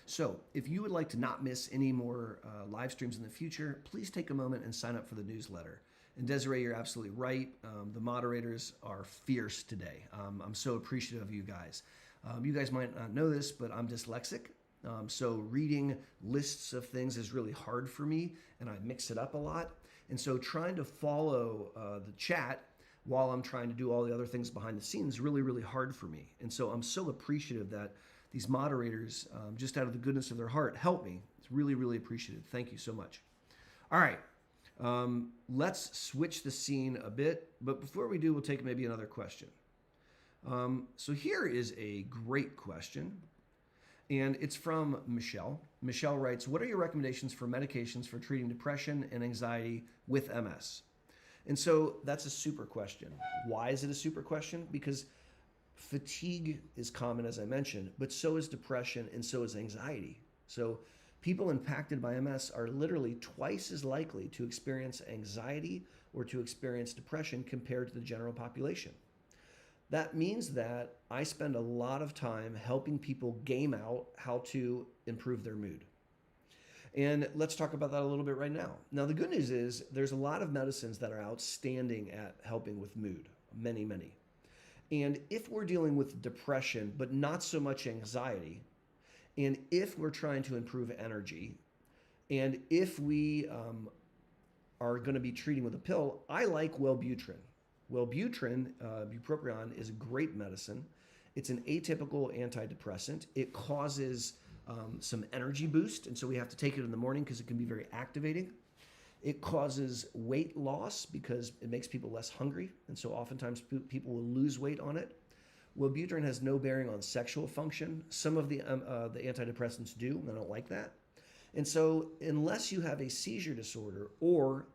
[SPEAKER 1] So if you would like to not miss any more live streams in the future, please take a moment and sign up for the newsletter. And Desiree, you're absolutely right. The moderators are fierce today. I'm so appreciative of you guys. You guys might not know this, but I'm dyslexic. So reading lists of things is really hard for me, and I mix it up a lot. And so trying to follow the chat while I'm trying to do all the other things behind the scenes really, really hard for me. And so I'm so appreciative that these moderators, just out of the goodness of their heart, help me. It's really, really appreciative. Thank you so much. All right. Let's switch the scene a bit. But before we do, we'll take maybe another question. So here is a great question. And it's from Michelle. Michelle writes, what are your recommendations for medications for treating depression and anxiety with MS? And so that's a super question. Why is it a super question? Because fatigue is common, as I mentioned, but so is depression and so is anxiety. So people impacted by MS are literally twice as likely to experience anxiety or to experience depression compared to the general population. That means that I spend a lot of time helping people game out how to improve their mood. And let's talk about that a little bit right now. Now, the good news is there's a lot of medicines that are outstanding at helping with mood, many, many. And if we're dealing with depression, but not so much anxiety, and if we're trying to improve energy, and if we are going to be treating with a pill, I like Wellbutrin. Wellbutrin, bupropion, is a great medicine. It's an atypical antidepressant. It causes some energy boost, and so we have to take it in the morning because it can be very activating. It causes weight loss because it makes people less hungry, and so oftentimes people will lose weight on it. Wellbutrin has no bearing on sexual function. Some of the antidepressants do, and I don't like that. And so unless you have a seizure disorder or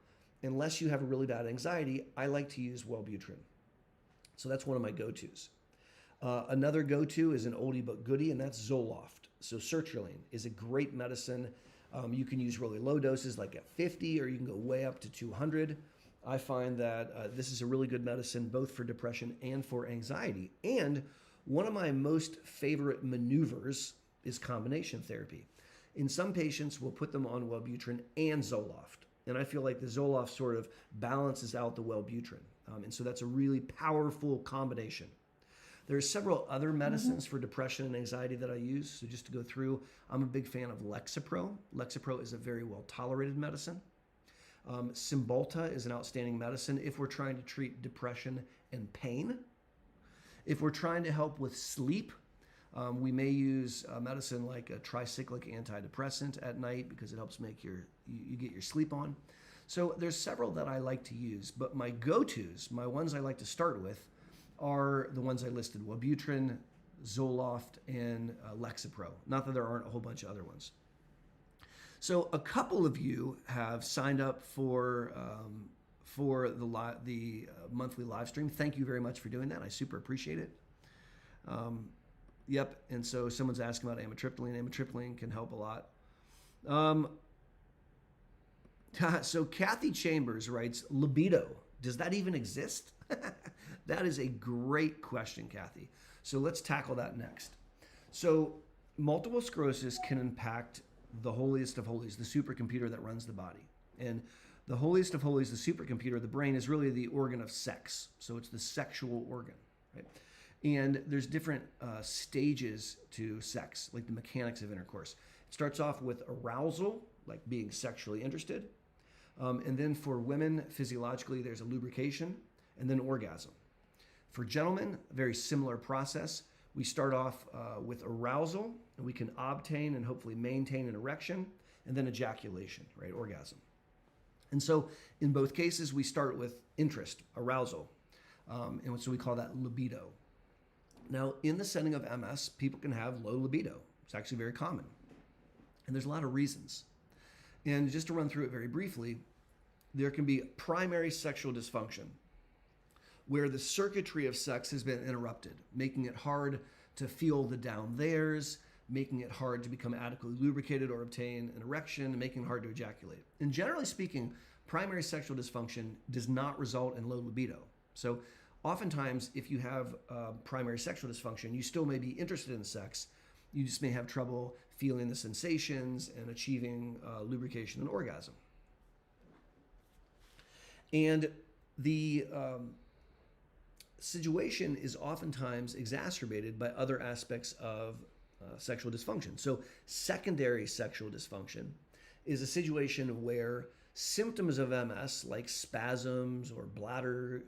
[SPEAKER 1] unless you have a really bad anxiety, I like to use Wellbutrin. So that's one of my go-tos. Another go-to is an oldie but goodie, and that's Zoloft. So sertraline is a great medicine. You can use really low doses like at 50, or you can go way up to 200. I find that this is a really good medicine both for depression and for anxiety. And one of my most favorite maneuvers is combination therapy. In some patients, we'll put them on Wellbutrin and Zoloft. And I feel like the Zoloft sort of balances out the Wellbutrin. And so that's a really powerful combination. There are several other medicines for depression and anxiety that I use. So just to go through, I'm a big fan of Lexapro. Lexapro is a very well-tolerated medicine. Cymbalta is an outstanding medicine if we're trying to treat depression and pain. If we're trying to help with sleep, we may use a medicine like a tricyclic antidepressant at night because it helps make you get your sleep on. So there's several that I like to use, but my go-tos, my ones I like to start with, are the ones I listed: Wellbutrin, Zoloft, and Lexapro. Not that there aren't a whole bunch of other ones. So a couple of you have signed up for the monthly live stream. Thank you very much for doing that. I super appreciate it. Yep, and so someone's asking about amitriptyline. Amitriptyline can help a lot. So Kathy Chambers writes, libido, does that even exist? That is a great question, Kathy. So let's tackle that next. So multiple sclerosis can impact the holiest of holies, the supercomputer that runs the body. And the holiest of holies, the supercomputer, the brain, is really the organ of sex. So it's the sexual organ, right? And there's different stages to sex, like the mechanics of intercourse. It starts off with arousal, like being sexually interested. And then for women, physiologically, there's a lubrication, and then orgasm. For gentlemen, a very similar process. We start off with arousal, and we can obtain and hopefully maintain an erection, and then ejaculation, right, orgasm. And so in both cases, we start with interest, arousal, and so we call that libido. Now, in the setting of MS, people can have low libido. It's actually very common, and there's a lot of reasons. And just to run through it very briefly, there can be primary sexual dysfunction, where the circuitry of sex has been interrupted, making it hard to feel the down theres, making it hard to become adequately lubricated or obtain an erection, and making it hard to ejaculate. And generally speaking, primary sexual dysfunction does not result in low libido. So oftentimes, if you have primary sexual dysfunction, you still may be interested in sex. You just may have trouble feeling the sensations and achieving lubrication and orgasm. And the situation is oftentimes exacerbated by other aspects of sexual dysfunction. So secondary sexual dysfunction is a situation where Symptoms of MS like spasms or bladder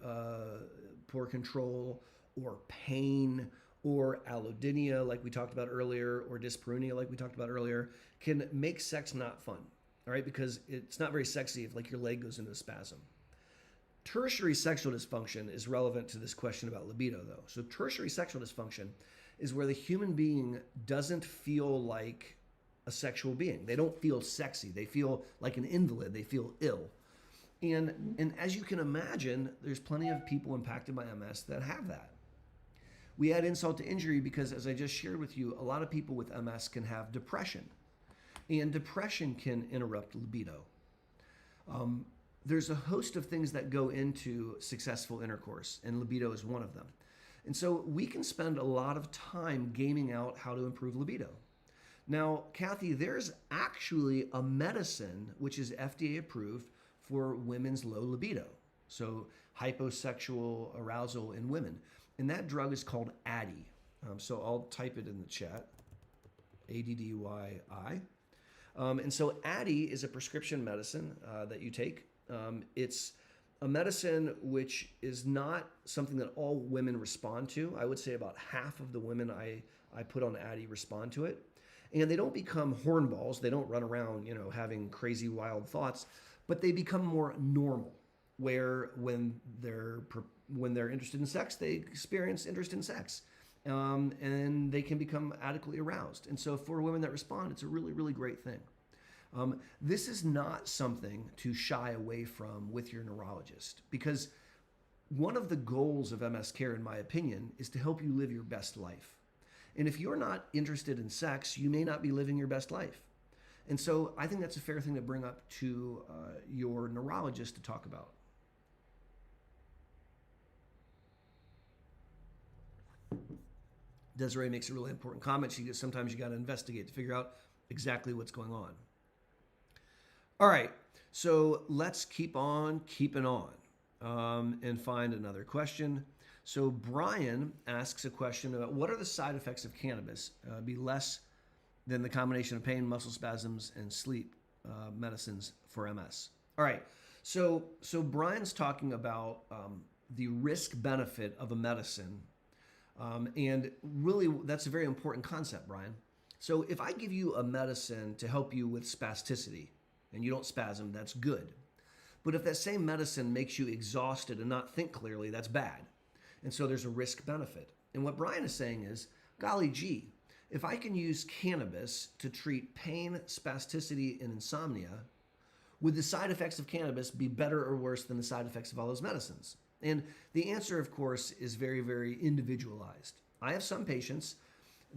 [SPEAKER 1] poor control or pain or allodynia like we talked about earlier or dyspareunia like we talked about earlier can make sex not fun, all right? Because it's not very sexy if like your leg goes into a spasm. Tertiary sexual dysfunction is relevant to this question about libido though. So tertiary sexual dysfunction is where the human being doesn't feel like a sexual being. They don't feel sexy. They feel like an invalid. They feel ill. And as you can imagine, there's plenty of people impacted by MS that have that. We add insult to injury because, as I just shared with you, a lot of people with MS can have depression. And depression can interrupt libido. There's a host of things that go into successful intercourse, and libido is one of them. And so we can spend a lot of time gaming out how to improve libido. Now, Kathy, there's actually a medicine which is FDA approved for women's low libido, so hyposexual arousal in women. And that drug is called Addy. So I'll type it in the chat, ADDYI. And so Addy is a prescription medicine that you take. It's a medicine which is not something that all women respond to. I would say about half of the women I put on Addy respond to it. And they don't become hornballs. They don't run around, having crazy wild thoughts, but they become more normal, where when they're interested in sex, they experience interest in sex. And they can become adequately aroused. And so for women that respond, it's a really, really great thing. This is not something to shy away from with your neurologist, because one of the goals of MS care, in my opinion, is to help you live your best life. And if you're not interested in sex, you may not be living your best life. And so I think that's a fair thing to bring up to your neurologist to talk about. Desiree makes a really important comment. She goes, sometimes you got to investigate to figure out exactly what's going on. All right, so let's keep on keeping on and find another question. So Brian asks a question about what are the side effects of cannabis be less than the combination of pain, muscle spasms, and sleep medicines for MS. All right, so Brian's talking about the risk-benefit of a medicine. And really, that's a very important concept, Brian. So if I give you a medicine to help you with spasticity, and you don't spasm, that's good. But if that same medicine makes you exhausted and not think clearly, that's bad. And so there's a risk-benefit. And what Brian is saying is, golly gee, if I can use cannabis to treat pain, spasticity, and insomnia, would the side effects of cannabis be better or worse than the side effects of all those medicines? And the answer, of course, is very, very individualized. I have some patients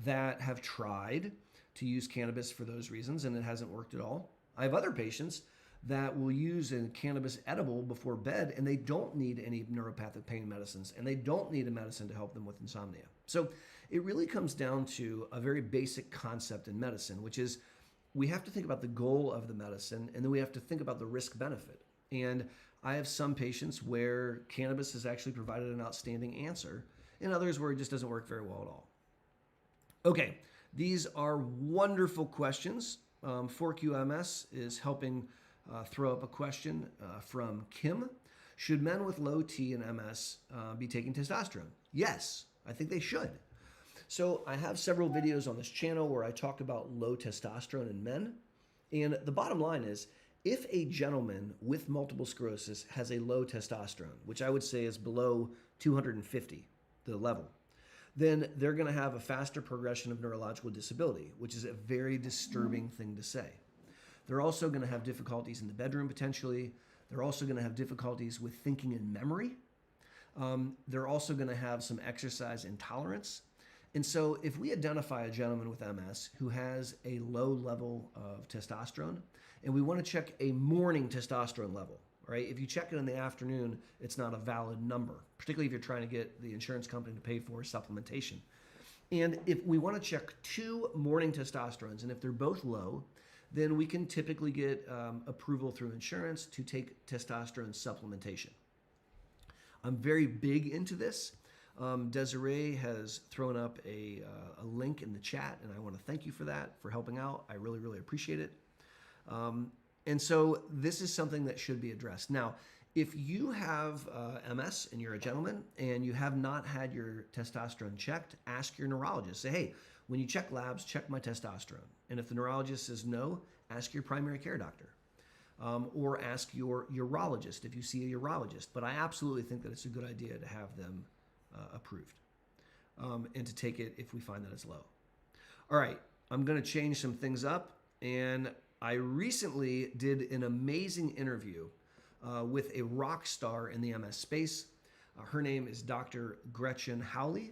[SPEAKER 1] that have tried to use cannabis for those reasons, and it hasn't worked at all. I have other patients that will use a cannabis edible before bed, and they don't need any neuropathic pain medicines, and they don't need a medicine to help them with insomnia. So it really comes down to a very basic concept in medicine, which is we have to think about the goal of the medicine, and then we have to think about the risk-benefit. And I have some patients where cannabis has actually provided an outstanding answer, and others where it just doesn't work very well at all. Okay, these are wonderful questions. 4QMS is helping throw up a question from Kim. Should men with low T and MS be taking testosterone? Yes, I think they should. So I have several videos on this channel where I talk about low testosterone in men. And the bottom line is, if a gentleman with multiple sclerosis has a low testosterone, which I would say is below 250, the level, then they're going to have a faster progression of neurological disability, which is a very disturbing thing to say. They're also going to have difficulties in the bedroom potentially. They're also going to have difficulties with thinking and memory. They're also going to have some exercise intolerance. And so if we identify a gentleman with MS who has a low level of testosterone, and we want to check a morning testosterone level, right? If you check it in the afternoon, it's not a valid number, particularly if you're trying to get the insurance company to pay for supplementation. And if we want to check two morning testosterones, and if they're both low, then we can typically get approval through insurance to take testosterone supplementation. I'm very big into this. Desiree has thrown up a link in the chat, and I want to thank you for that, for helping out. I really, really appreciate it. And so this is something that should be addressed. Now, if you have MS and you're a gentleman and you have not had your testosterone checked, ask your neurologist. Say, hey, when you check labs, check my testosterone. And if the neurologist says no, ask your primary care doctor. Or ask your urologist if you see a urologist. But I absolutely think that it's a good idea to have them approved and to take it if we find that it's low. All right, I'm going to change some things up. And I recently did an amazing interview with a rock star in the MS space. Her name is Dr. Gretchen Hawley,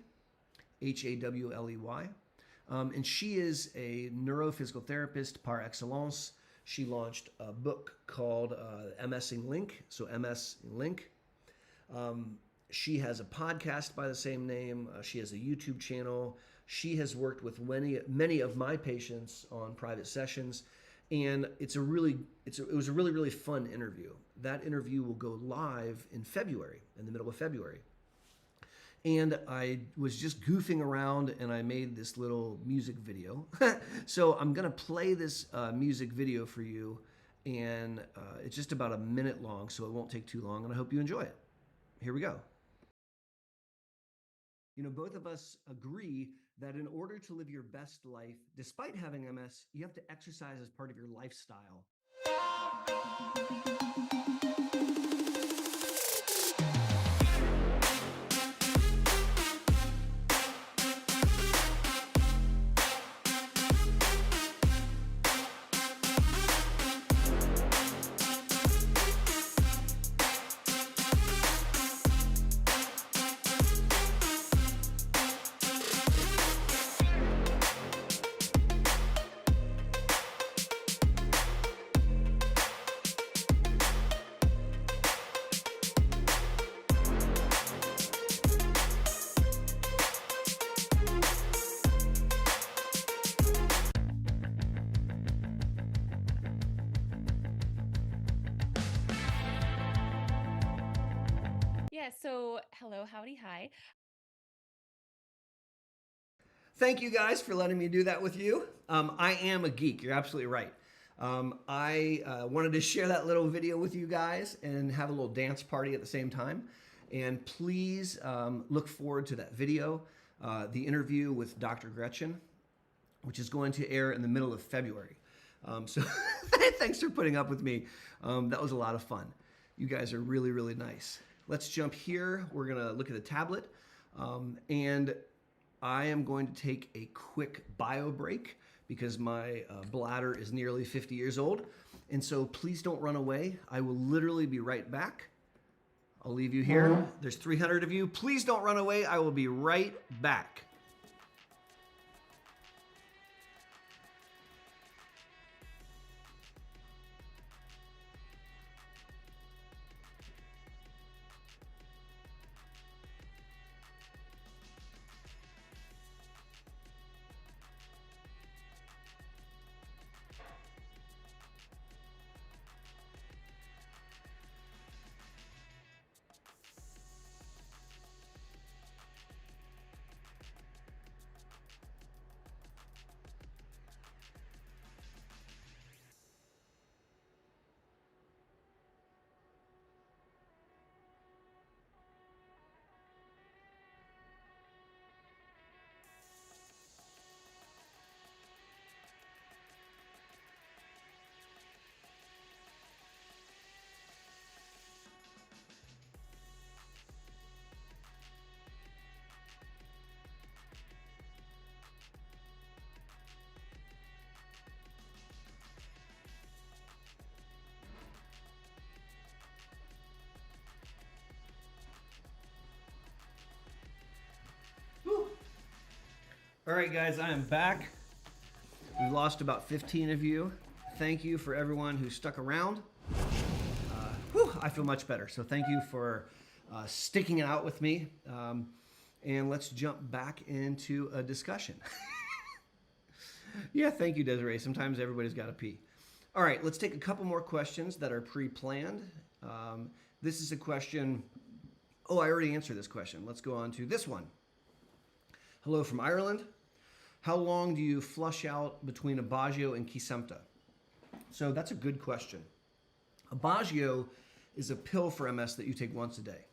[SPEAKER 1] Hawley. And she is a neurophysical therapist par excellence. She launched a book called MSing Link, so MS Link. She has a podcast by the same name. She has a YouTube channel. She has worked with many of my patients on private sessions, and it was a really fun interview. That interview will go live in February, in the middle of February. And I was just goofing around and I made this little music video. So I'm gonna play this music video for you, and it's just about a minute long, so it won't take too long, and I hope you enjoy it. Here we go. You know, both of us agree that in order to live your best life, despite having MS, you have to exercise as part of your lifestyle.
[SPEAKER 2] Yeah, so hello, howdy, hi.
[SPEAKER 1] Thank you guys for letting me do that with you. I am a geek, you're absolutely right. I wanted to share that little video with you guys and have a little dance party at the same time. And please look forward to that video, the interview with Dr. Gretchen, which is going to air in the middle of February. So thanks for putting up with me. That was a lot of fun. You guys are really, really nice. Let's jump here. We're gonna look at the tablet. And I am going to take a quick bio break because my bladder is nearly 50 years old. And so please don't run away. I will literally be right back. I'll leave you here. There's 300 of you. Please don't run away. I will be right back. All right, guys, I am back. We lost about 15 of you. Thank you for everyone who stuck around. I feel much better. So thank you for sticking it out with me. And let's jump back into a discussion. Yeah, thank you, Desiree. Sometimes everybody's got to pee. All right, let's take a couple more questions that are pre-planned. This is a question. Oh, I already answered this question. Let's go on to this one. Hello from Ireland. How long do you flush out between a Baggio and Kesimpta? So that's a good question. Aubagio is a pill for MS that you take once a day.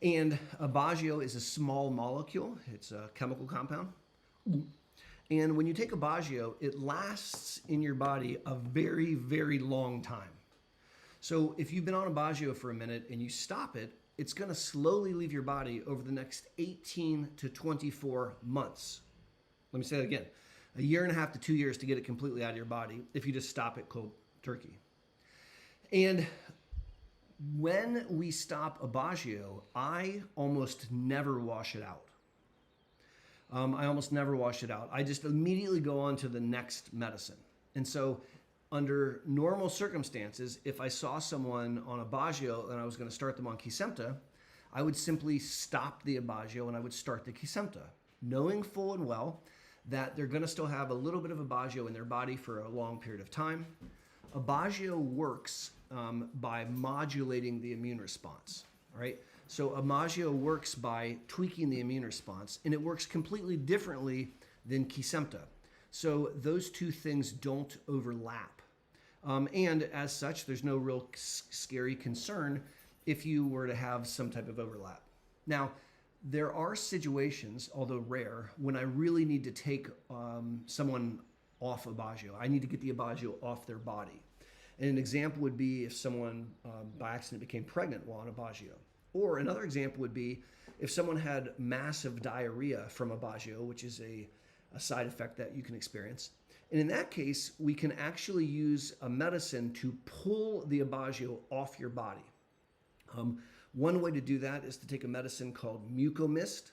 [SPEAKER 1] And Aubagio is a small molecule. It's a chemical compound. And when you take Aubagio, it lasts in your body a very, very long time. So if you've been on Aubagio for a minute and you stop it, it's going to slowly leave your body over the next 18 to 24 months. Let me say that again. A year and a half to 2 years to get it completely out of your body if you just stop it cold turkey. And when we stop Aubagio, I almost never wash it out. I almost never wash it out. I just immediately go on to the next medicine. And so under normal circumstances, if I saw someone on Aubagio and I was going to start them on Kesimpta, I would simply stop the Aubagio and I would start the Kesimpta, knowing full and well that they're going to still have a little bit of Aubagio in their body for a long period of time. Aubagio works by modulating the immune response, right? So Aubagio works by tweaking the immune response, and it works completely differently than Kesimpta. So those two things don't overlap. And as such, there's no real scary concern if you were to have some type of overlap. Now, there are situations, although rare, when I really need to take someone off Aubagio. I need to get the Aubagio off their body. And an example would be if someone by accident became pregnant while on Aubagio. Or another example would be if someone had massive diarrhea from Aubagio, which is a side effect that you can experience. And in that case, we can actually use a medicine to pull the Aubagio off your body. One way to do that is to take a medicine called Mucomist,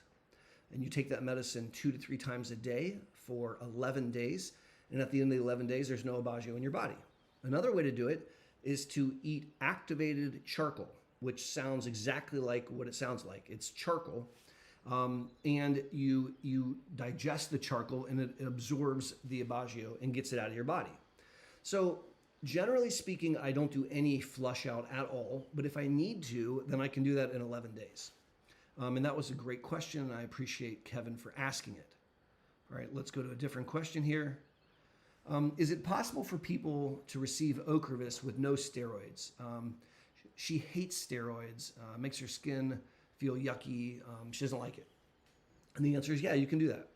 [SPEAKER 1] and you take that medicine 2 to 3 times a day for 11 days. And at the end of the 11 days, there's no Aubagio in your body. Another way to do it is to eat activated charcoal, which sounds exactly like what it sounds like. It's charcoal, and you digest the charcoal and it absorbs the Aubagio and gets it out of your body. So generally speaking, I don't do any flush out at all, but if I need to, then I can do that in 11 days. And that was a great question, and I appreciate Kevin for asking it. All right, let's go to a different question here. Is it possible for people to receive Ocrevus with no steroids? She hates steroids, makes her skin feel yucky. She doesn't like it. And the answer is, yeah, you can do that.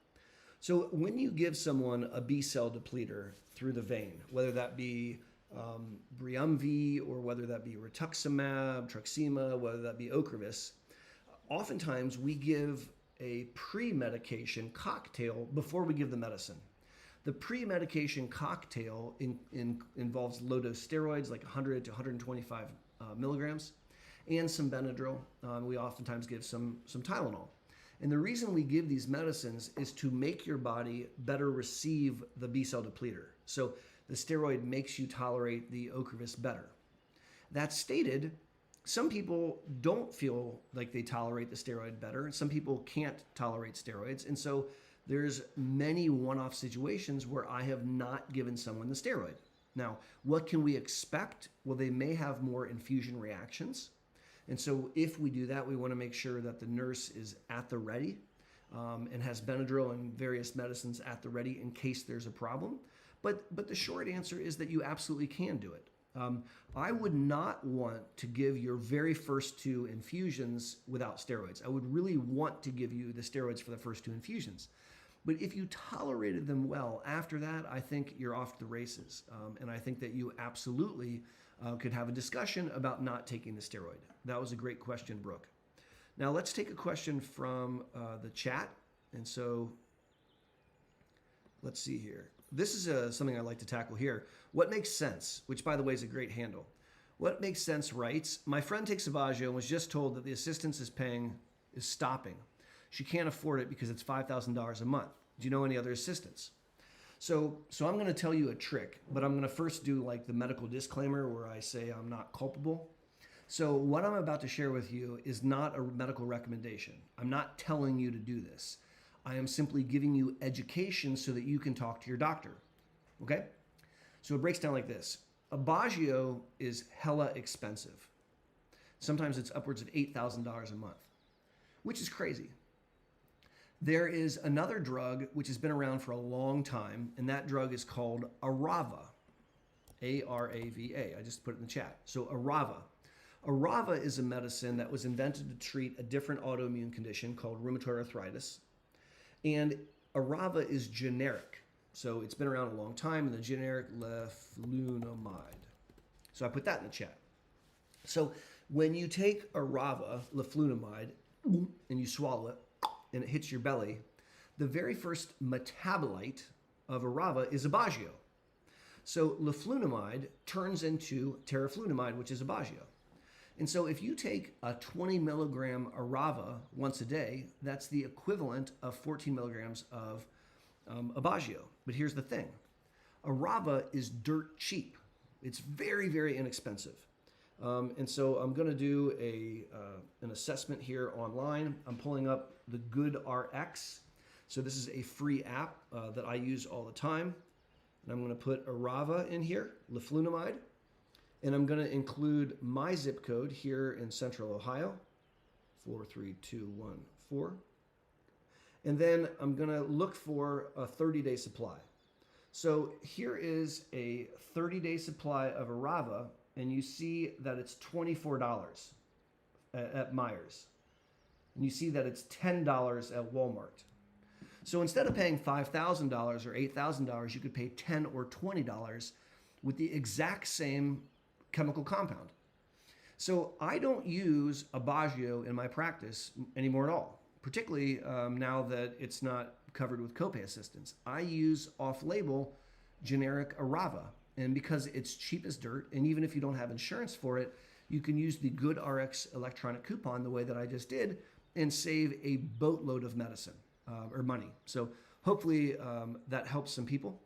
[SPEAKER 1] So when you give someone a B-cell depleter through the vein, whether that be Briumvi or whether that be rituximab, Truxima, whether that be Ocrevus, oftentimes we give a pre-medication cocktail before we give the medicine. The pre-medication cocktail involves low-dose steroids like 100 to 125 milligrams and some Benadryl. We oftentimes give some Tylenol. And the reason we give these medicines is to make your body better receive the B-cell depleter. So the steroid makes you tolerate the Ocrevus better. That stated, some people don't feel like they tolerate the steroid better. Some people can't tolerate steroids. And so there's many one-off situations where I have not given someone the steroid. Now, what can we expect? Well, they may have more infusion reactions. And so if we do that, we want to make sure that the nurse is at the ready and has Benadryl and various medicines at the ready in case there's a problem. But the short answer is that you absolutely can do it. I would not want to give your very first 2 infusions without steroids. I would really want to give you the steroids for the first 2 infusions. But if you tolerated them well after that, I think you're off to the races. And I think that you absolutely could have a discussion about not taking the steroid. That was a great question, Brooke. Now let's take a question from the chat. And so let's see here. This is something I like to tackle here. What makes sense, which by the way is a great handle. What makes sense writes, my friend takes Aubagio and was just told that the assistance is stopping. She can't afford it because it's $5,000 a month. Do you know any other assistance? So I'm going to tell you a trick, but I'm going to first do like the medical disclaimer where I say I'm not culpable. So what I'm about to share with you is not a medical recommendation. I'm not telling you to do this. I am simply giving you education so that you can talk to your doctor. Okay? So it breaks down like this. Aubagio is hella expensive. Sometimes it's upwards of $8,000 a month, which is crazy. There is another drug which has been around for a long time, and that drug is called Arava. A-R-A-V-A. I just put it in the chat. So Ocrevus. Ocrevus is a medicine that was invented to treat a different autoimmune condition called rheumatoid arthritis. And Ocrevus is generic. So it's been around a long time, and the generic leflunomide. So I put that in the chat. So when you take Ocrevus, leflunomide, and you swallow it, and it hits your belly, the very first metabolite of Ocrevus is Aubagio. So leflunomide turns into teriflunomide, which is Aubagio. And so if you take a 20 milligram Ocrevus once a day, that's the equivalent of 14 milligrams of Aubagio. But here's the thing. Ocrevus is dirt cheap. It's very, very inexpensive. And so I'm going to do an assessment here online. I'm pulling up the GoodRx. So this is a free app that I use all the time. And I'm going to put Ocrevus in here, leflunomide. And I'm going to include my zip code here in Central Ohio, 43214. And then I'm going to look for a 30-day supply. So here is a 30-day supply of Ocrevus, and you see that it's $24 at Myers. And you see that it's $10 at Walmart. So instead of paying $5,000 or $8,000, you could pay $10 or $20 with the exact same chemical compound. So I don't use Aubagio in my practice anymore at all, particularly now that it's not covered with copay assistance. I use off-label generic Ocrevus, and because it's cheap as dirt, and even if you don't have insurance for it, you can use the GoodRx electronic coupon the way that I just did and save a boatload of medicine or money. So hopefully that helps some people.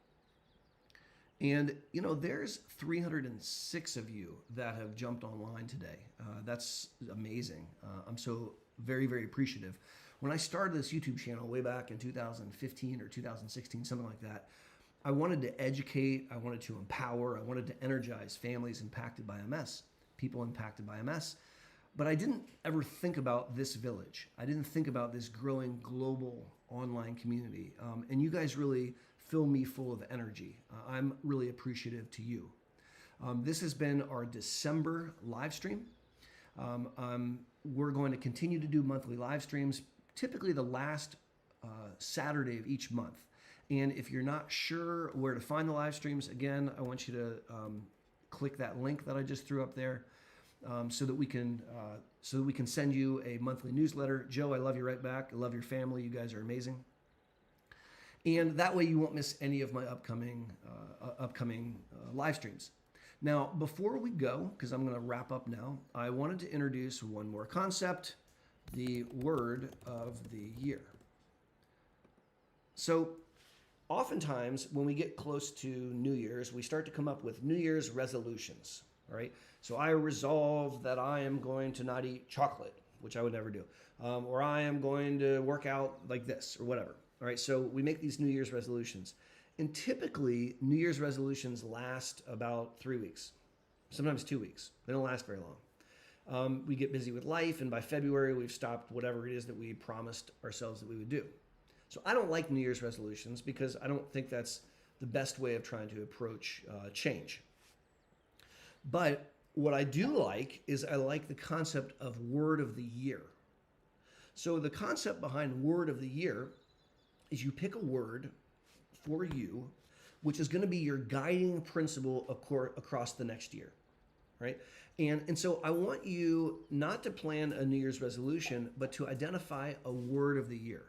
[SPEAKER 1] And, you know, there's 306 of you that have jumped online today. That's amazing. I'm so very, very appreciative. When I started this YouTube channel way back in 2015 or 2016, something like that, I wanted to educate, I wanted to empower, I wanted to energize families impacted by MS, people impacted by MS. But I didn't ever think about this village. I didn't think about this growing global online community. And you guys really fill me full of energy. I'm really appreciative to you. This has been our December live stream. We're going to continue to do monthly live streams, typically the last Saturday of each month. And if you're not sure where to find the live streams, again, I want you to click that link that I just threw up there so that we can send you a monthly newsletter. Joe, I love you right back. I love your family. You guys are amazing. And that way you won't miss any of my upcoming live streams. Now, before we go, because I'm going to wrap up now, I wanted to introduce one more concept, the word of the year. So oftentimes when we get close to New Year's, we start to come up with New Year's resolutions, all right? So I resolve that I am going to not eat chocolate, which I would never do, or I am going to work out like this or whatever. All right, so we make these New Year's resolutions. And typically, New Year's resolutions last about 3 weeks, sometimes 2 weeks. They don't last very long. We get busy with life, and by February, we've stopped whatever it is that we promised ourselves that we would do. So I don't like New Year's resolutions because I don't think that's the best way of trying to approach change. But what I do like is I like the concept of word of the year. So the concept behind word of the year is you pick a word for you, which is going to be your guiding principle across the next year, right? And so I want you not to plan a New Year's resolution, but to identify a word of the year.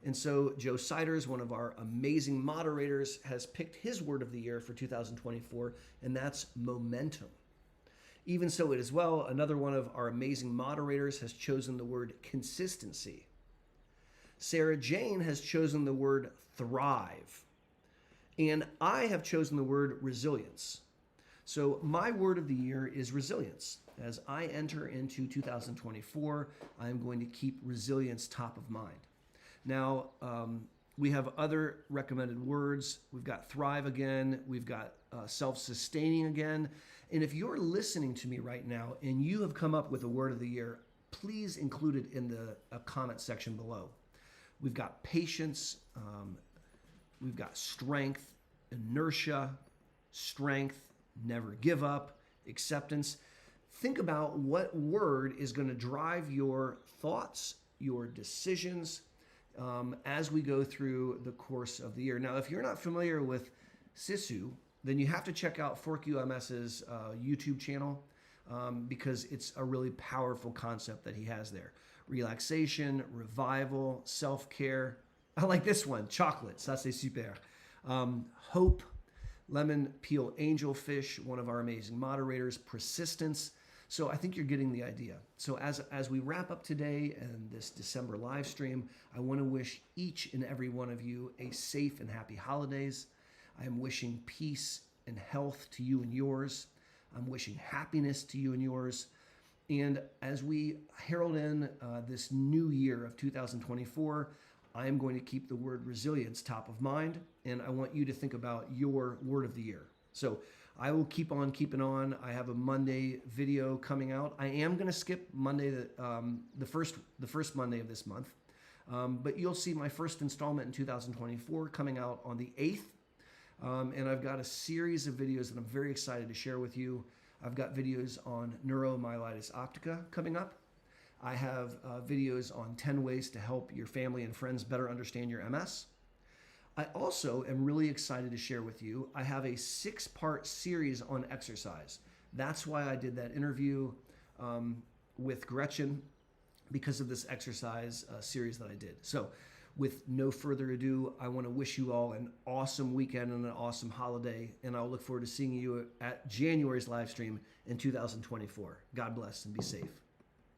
[SPEAKER 1] And so Joe Siders, one of our amazing moderators, has picked his word of the year for 2024, and that's momentum. Even so, it as well, another one of our amazing moderators has chosen the word consistency. Sarah Jane has chosen the word thrive. And I have chosen the word resilience. So my word of the year is resilience. As I enter into 2024, I'm going to keep resilience top of mind. Now, we have other recommended words. We've got thrive again. We've got self-sustaining again. And if you're listening to me right now and you have come up with a word of the year, please include it in the comment section below. We've got patience, we've got strength, inertia, strength, never give up, acceptance. Think about what word is going to drive your thoughts, your decisions as we go through the course of the year. Now, if you're not familiar with Sisu, then you have to check out 4QMS's YouTube channel because it's a really powerful concept that he has there. Relaxation, revival, self-care. I like this one, chocolate, ça c'est super. Hope, lemon peel angelfish, one of our amazing moderators, persistence. So I think you're getting the idea. So as we wrap up today and this December live stream, I want to wish each and every one of you a safe and happy holidays. I am wishing peace and health to you and yours. I'm wishing happiness to you and yours. And as we herald in this new year of 2024, I am going to keep the word resilience top of mind, and I want you to think about your word of the year. So I will keep on keeping on. I have a Monday video coming out. I am going to skip Monday, the first Monday of this month, but you'll see my first installment in 2024 coming out on the 8th, and I've got a series of videos that I'm very excited to share with you. I've got videos on neuromyelitis optica coming up. I have videos on 10 ways to help your family and friends better understand your MS. I also am really excited to share with you, I have a 6-part series on exercise. That's why I did that interview with Gretchen, because of this exercise series that I did. So with no further ado, I want to wish you all an awesome weekend and an awesome holiday, and I'll look forward to seeing you at January's live stream in 2024. God bless and be safe.